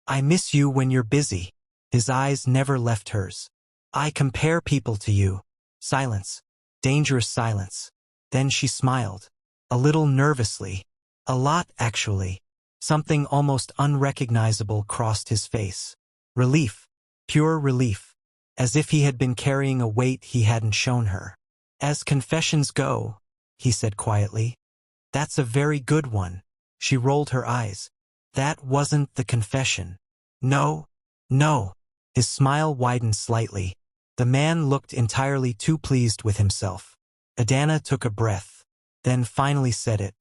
I miss you when you're busy. His eyes never left hers. I compare people to you. Silence. Dangerous silence. Then she smiled. A little nervously. A lot, actually. Something almost unrecognizable crossed his face. Relief. Pure relief. As if he had been carrying a weight he hadn't shown her. As confessions go, he said quietly. That's a very good one. She rolled her eyes. That wasn't the confession. No. No. His smile widened slightly. The man looked entirely too pleased with himself. Adanna took a breath, then finally said it.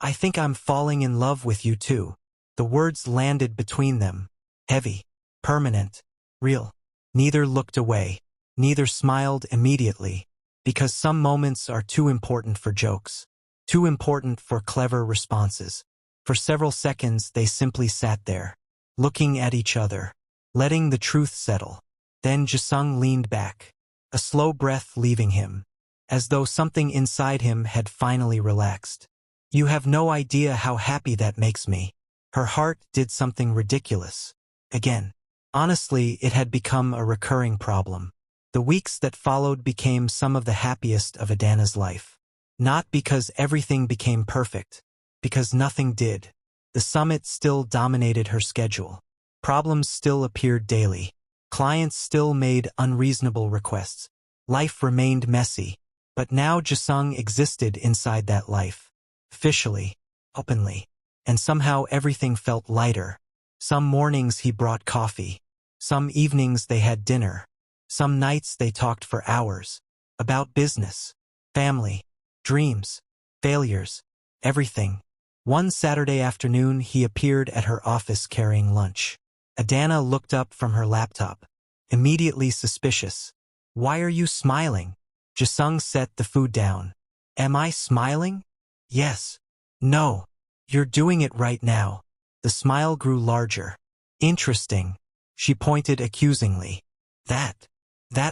I think I'm falling in love with you too. The words landed between them. Heavy. Permanent. Real. Neither looked away. Neither smiled immediately. Because some moments are too important for jokes. Too important for clever responses. For several seconds they simply sat there. looking at each other, letting the truth settle. Then Jisung leaned back, a slow breath leaving him, as though something inside him had finally relaxed. You have no idea how happy that makes me. Her heart did something ridiculous. Again. Honestly, it had become a recurring problem. The weeks that followed became some of the happiest of Adanna's life. Not because everything became perfect, because nothing did. The summit still dominated her schedule. Problems still appeared daily. Clients still made unreasonable requests. Life remained messy, but now Jisung existed inside that life. Officially, openly, and somehow everything felt lighter. Some mornings he brought coffee. Some evenings they had dinner. Some nights they talked for hours. About business, family, dreams, failures, everything. One Saturday afternoon he appeared at her office carrying lunch. Adanna looked up from her laptop, immediately suspicious. Why are you smiling? Jisung set the food down. Am I smiling? Yes. No. You're doing it right now. The smile grew larger. Interesting. She pointed accusingly. That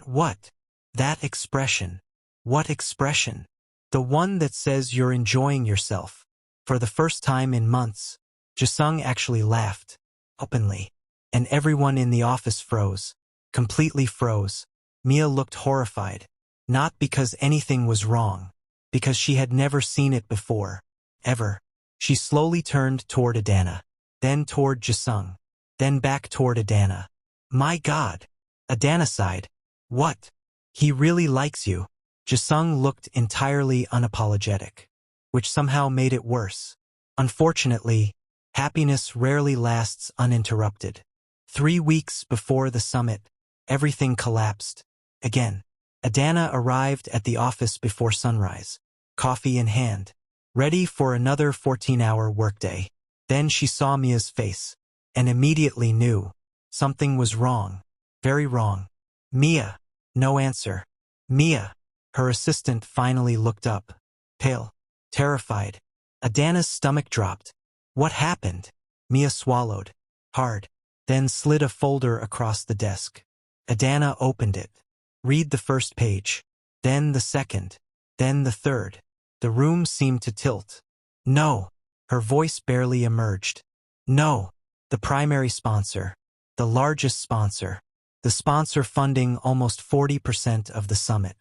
what? That expression. What expression? The one that says you're enjoying yourself. For the first time in months, Jisung actually laughed. Openly. And everyone in the office froze. Completely froze. Mia looked horrified. Not because anything was wrong. Because she had never seen it before. Ever. She slowly turned toward Adanna. Then toward Jisung. Then back toward Adanna. My God! Adanna sighed. What? He really likes you. Jisung looked entirely unapologetic. Which somehow made it worse. Unfortunately, happiness rarely lasts uninterrupted. 3 weeks before the summit, everything collapsed. Again. Adanna arrived at the office before sunrise, coffee in hand, ready for another 14-hour workday. Then she saw Mia's face, and immediately knew. Something was wrong. Very wrong. Mia. No answer. Mia. Her assistant finally looked up. Pale. Terrified. Adanna's stomach dropped. What happened? Mia swallowed. Hard. Then slid a folder across the desk. Adanna opened it. Read the first page. Then the second. Then the third. The room seemed to tilt. No. Her voice barely emerged. No. The primary sponsor. The largest sponsor. The sponsor funding almost 40% of the summit.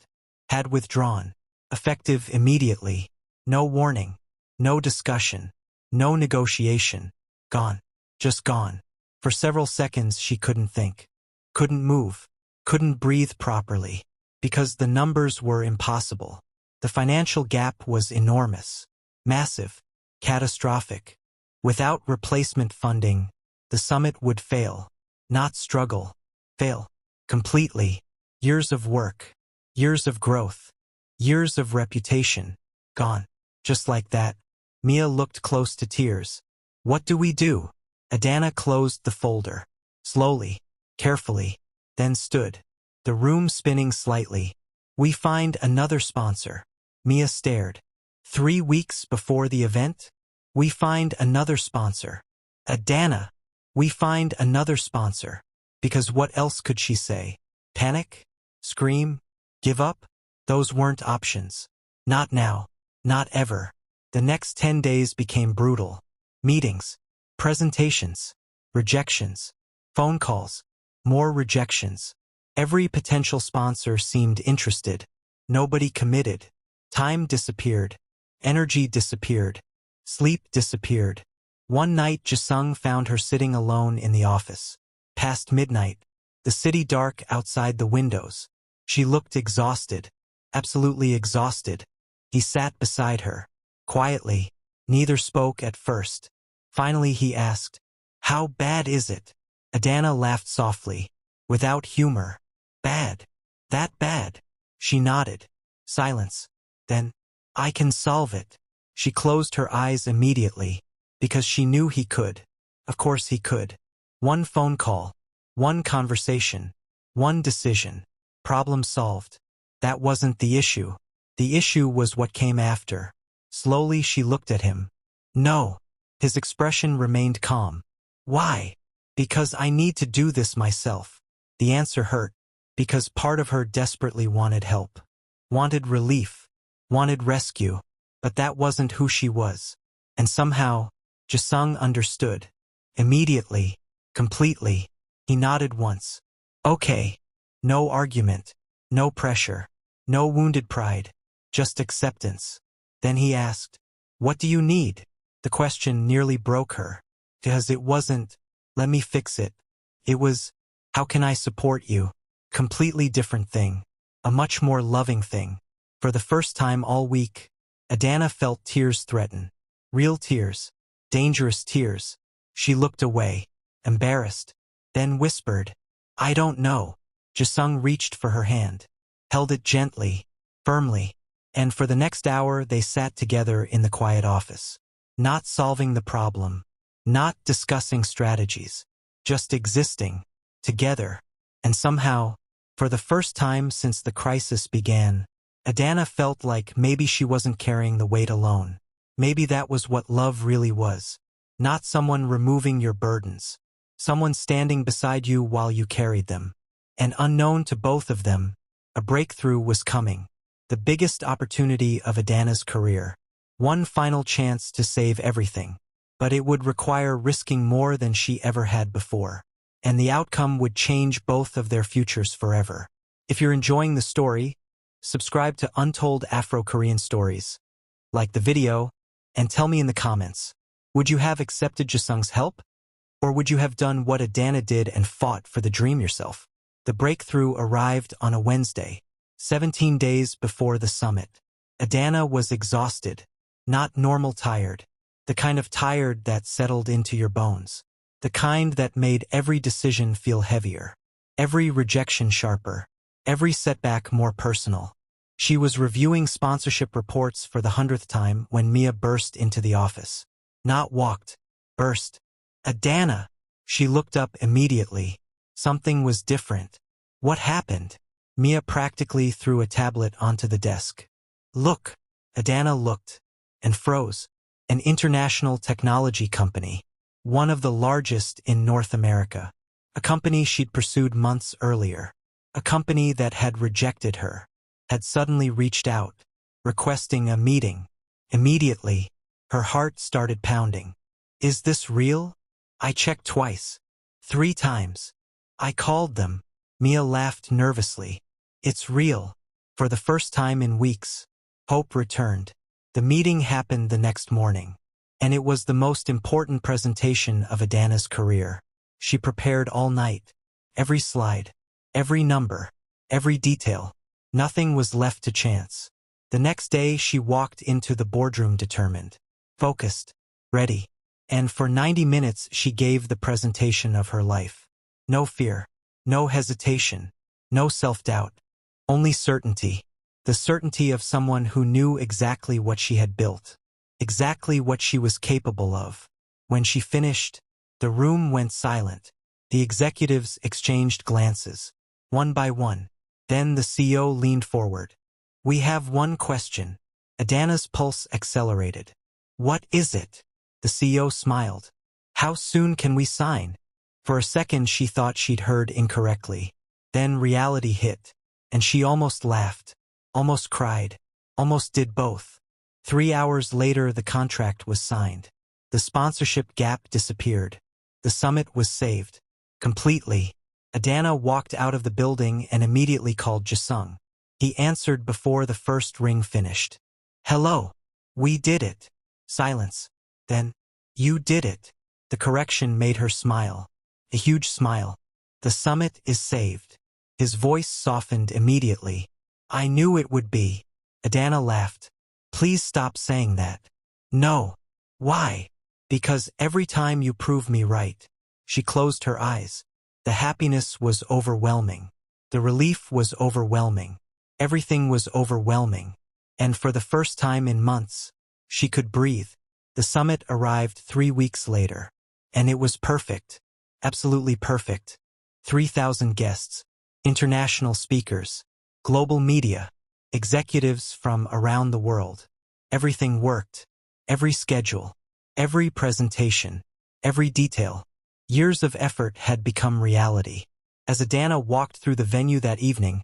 Had withdrawn. Effective immediately. No warning. No discussion. No negotiation. Gone. Just gone. For several seconds she couldn't think. Couldn't move. Couldn't breathe properly. Because the numbers were impossible. The financial gap was enormous. Massive. Catastrophic. Without replacement funding, the summit would fail. Not struggle. Fail. Completely. Years of work. Years of growth. Years of reputation. Gone. Just like that. Mia looked close to tears. What do we do? Adanna closed the folder. Slowly. Carefully. Then stood. The room spinning slightly. We find another sponsor. Mia stared. 3 weeks before the event? We find another sponsor. Adanna. We find another sponsor. Because what else could she say? Panic? Scream? Give up? Those weren't options. Not now. Not ever. The next 10 days became brutal. Meetings. Presentations. Rejections. Phone calls. More rejections. Every potential sponsor seemed interested. Nobody committed. Time disappeared. Energy disappeared. Sleep disappeared. One night Jisung found her sitting alone in the office. Past midnight. The city dark outside the windows. She looked exhausted. Absolutely exhausted. He sat beside her. Quietly. Neither spoke at first. Finally he asked, "How bad is it?" Adanna laughed softly. Without humor. Bad. That bad. She nodded. Silence. Then, I can solve it. She closed her eyes immediately. Because she knew he could. Of course he could. One phone call. One conversation. One decision. Problem solved. That wasn't the issue. The issue was what came after. Slowly she looked at him. No. His expression remained calm. Why? Because I need to do this myself. The answer hurt, because part of her desperately wanted help. Wanted relief. Wanted rescue. But that wasn't who she was. And somehow, Jisung understood. Immediately. Completely. He nodded once. Okay. No argument. No pressure. No wounded pride. Just acceptance. Then he asked, "What do you need?" The question nearly broke her. Because it wasn't, "Let me fix it." It was, "How can I support you?" Completely different thing. A much more loving thing. For the first time all week, Adanna felt tears threaten. Real tears. Dangerous tears. She looked away, embarrassed, then whispered, "I don't know." Jisung reached for her hand, held it gently, firmly, and for the next hour they sat together in the quiet office. Not solving the problem, not discussing strategies, just existing, together. And somehow, for the first time since the crisis began, Adanna felt like maybe she wasn't carrying the weight alone. Maybe that was what love really was. Not someone removing your burdens. Someone standing beside you while you carried them. And unknown to both of them, a breakthrough was coming. The biggest opportunity of Adanna's career. One final chance to save everything. But it would require risking more than she ever had before. And the outcome would change both of their futures forever. If you're enjoying the story, subscribe to Untold Afro-Korean Stories. Like the video, and tell me in the comments, would you have accepted Jisung's help? Or would you have done what Adanna did and fought for the dream yourself? The breakthrough arrived on a Wednesday, 17 days before the summit. Adanna was exhausted, not normal tired, the kind of tired that settled into your bones, the kind that made every decision feel heavier, every rejection sharper, every setback more personal. She was reviewing sponsorship reports for the 100th time when Mia burst into the office. Not walked, burst. "Adanna!" She looked up immediately. Something was different. What happened? Mia practically threw a tablet onto the desk. "Look!" Adanna looked and froze. An international technology company. One of the largest in North America. A company she'd pursued months earlier. A company that had rejected her. Had suddenly reached out, requesting a meeting. Immediately, her heart started pounding. Is this real? I checked twice. 3 times. I called them. Mia laughed nervously. It's real. For the first time in weeks, hope returned. The meeting happened the next morning. And it was the most important presentation of Adanna's career. She prepared all night. Every slide. Every number. Every detail. Nothing was left to chance. The next day she walked into the boardroom determined, focused, ready. And for 90 minutes she gave the presentation of her life. No fear, no hesitation, no self-doubt, only certainty. The certainty of someone who knew exactly what she had built, exactly what she was capable of. When she finished, the room went silent. The executives exchanged glances, one by one. Then the CEO leaned forward. We have one question. Adanna's pulse accelerated. What is it? The CEO smiled. How soon can we sign? For a second she thought she'd heard incorrectly. Then reality hit, and she almost laughed, almost cried, almost did both. 3 hours later the contract was signed. The sponsorship gap disappeared. The summit was saved. Completely. Adanna walked out of the building and immediately called Jisung. He answered before the first ring finished. Hello. We did it. Silence. Then, you did it. The correction made her smile. A huge smile. The summit is saved. His voice softened immediately. I knew it would be. Adanna laughed. Please stop saying that. No. Why? Because every time you prove me right. She closed her eyes. The happiness was overwhelming. The relief was overwhelming. Everything was overwhelming. And for the first time in months, she could breathe. The summit arrived 3 weeks later. And it was perfect. Absolutely perfect. 3,000 guests. International speakers. Global media. Executives from around the world. Everything worked. Every schedule. Every presentation. Every detail. Years of effort had become reality. As Adanna walked through the venue that evening,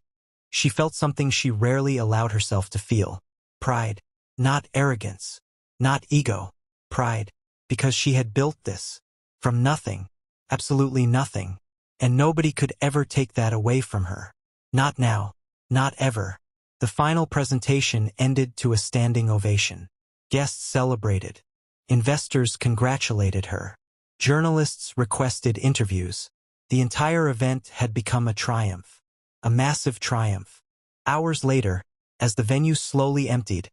she felt something she rarely allowed herself to feel. Pride. Not arrogance. Not ego. Pride. Because she had built this. From nothing. Absolutely nothing. And nobody could ever take that away from her. Not now. Not ever. The final presentation ended to a standing ovation. Guests celebrated. Investors congratulated her. Journalists requested interviews. The entire event had become a triumph. A massive triumph. Hours later, as the venue slowly emptied,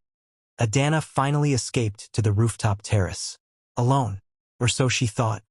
Adanna finally escaped to the rooftop terrace. Alone. Or so she thought.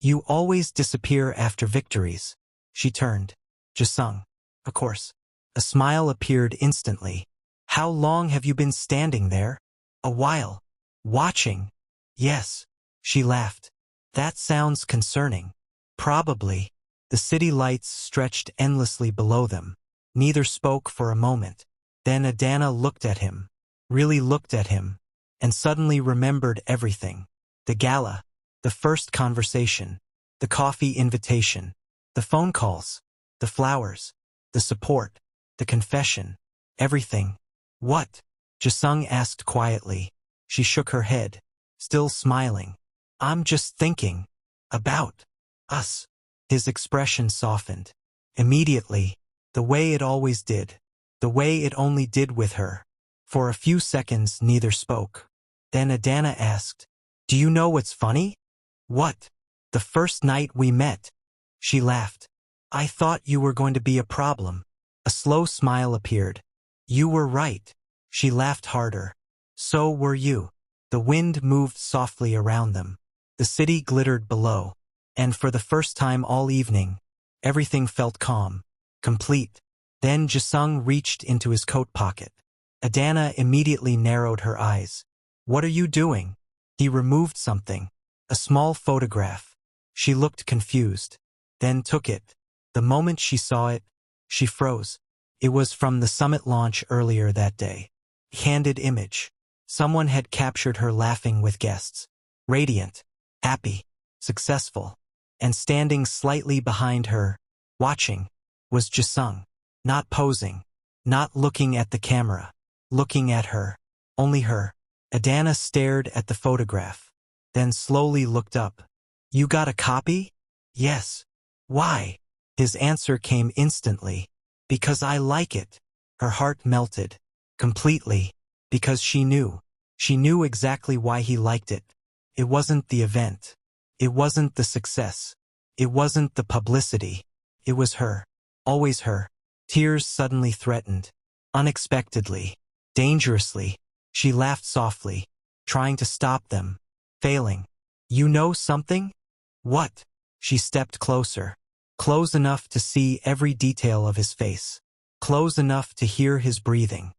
You always disappear after victories. She turned. Jisung. Of course. A smile appeared instantly. How long have you been standing there? A while. Watching. Yes. She laughed. That sounds concerning. Probably. The city lights stretched endlessly below them. Neither spoke for a moment. Then Adanna looked at him. Really looked at him. And suddenly remembered everything. The gala. The first conversation. The coffee invitation. The phone calls. The flowers. The support. The confession. Everything. What? Jisung asked quietly. She shook her head. Still smiling. I'm just thinking. About. Us. His expression softened. Immediately. The way it always did. The way it only did with her. For a few seconds neither spoke. Then Adanna asked, Do you know what's funny? What? The first night we met. She laughed. I thought you were going to be a problem. A slow smile appeared. You were right. She laughed harder. So were you. The wind moved softly around them. The city glittered below. And for the first time all evening, everything felt calm. Complete. Then Jisung reached into his coat pocket. Adanna immediately narrowed her eyes. What are you doing? He removed something. A small photograph. She looked confused. Then took it. The moment she saw it, she froze. It was from the summit launch earlier that day. Candid image. Someone had captured her laughing with guests. Radiant. Happy. Successful. And standing slightly behind her, watching, was Jisung. Not posing. Not looking at the camera. Looking at her. Only her. Adanna stared at the photograph. Then slowly looked up. You got a copy? Yes. Why? His answer came instantly. Because I like it. Her heart melted. Completely. Because she knew. She knew exactly why he liked it. It wasn't the event. It wasn't the success. It wasn't the publicity. It was her. Always her. Tears suddenly threatened. Unexpectedly. Dangerously. She laughed softly. Trying to stop them. Failing. You know something? What? She stepped closer. Close enough to see every detail of his face. Close enough to hear his breathing.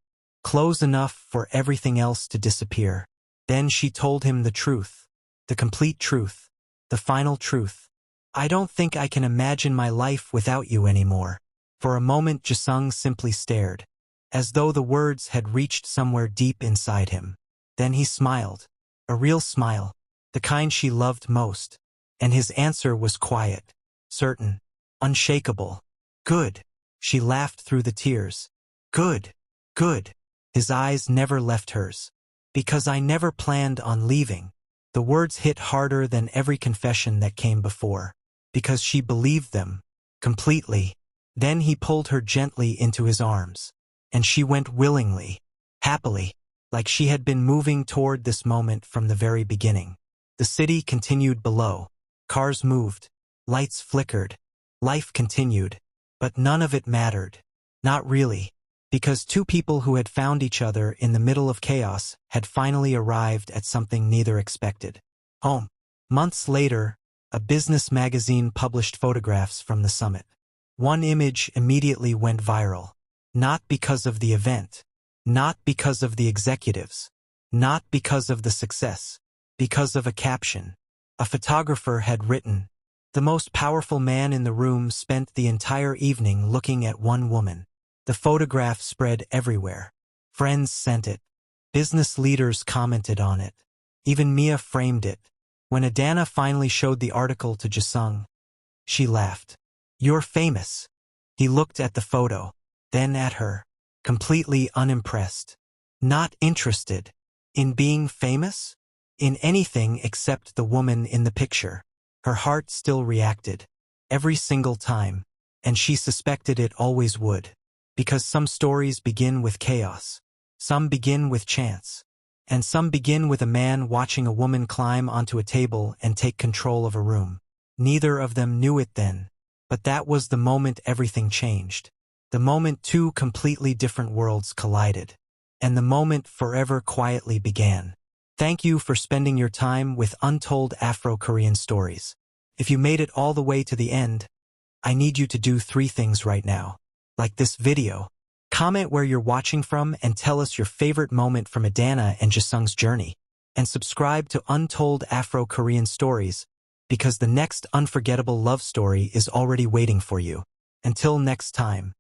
Close enough for everything else to disappear. Then she told him the truth. The complete truth. The final truth. I don't think I can imagine my life without you anymore. For a moment Jisung simply stared. As though the words had reached somewhere deep inside him. Then he smiled. A real smile. The kind she loved most. And his answer was quiet. Certain. Unshakable. Good. She laughed through the tears. Good. Good. His eyes never left hers. Because I never planned on leaving. The words hit harder than every confession that came before. Because she believed them. Completely. Then he pulled her gently into his arms. And she went willingly. Happily. Like she had been moving toward this moment from the very beginning. The city continued below. Cars moved. Lights flickered. Life continued. But none of it mattered. Not really. Because two people who had found each other in the middle of chaos had finally arrived at something neither expected. Home. Months later, a business magazine published photographs from the summit. One image immediately went viral. Not because of the event. Not because of the executives. Not because of the success. Because of a caption. A photographer had written, "The most powerful man in the room spent the entire evening looking at one woman." The photograph spread everywhere. Friends sent it. Business leaders commented on it. Even Mia framed it. When Adanna finally showed the article to Jisung, she laughed. "You're famous." He looked at the photo, then at her, completely unimpressed. Not interested. In being famous? In anything except the woman in the picture. Her heart still reacted. Every single time. And she suspected it always would. Because some stories begin with chaos. Some begin with chance. And some begin with a man watching a woman climb onto a table and take control of a room. Neither of them knew it then. But that was the moment everything changed. The moment two completely different worlds collided. And the moment forever quietly began. Thank you for spending your time with Untold Afro-Korean stories. If you made it all the way to the end, I need you to do 3 things right now. Like this video. Comment where you're watching from and tell us your favorite moment from Adanna and Jisung's journey. And subscribe to Untold Afro-Korean stories, because the next unforgettable love story is already waiting for you. Until next time.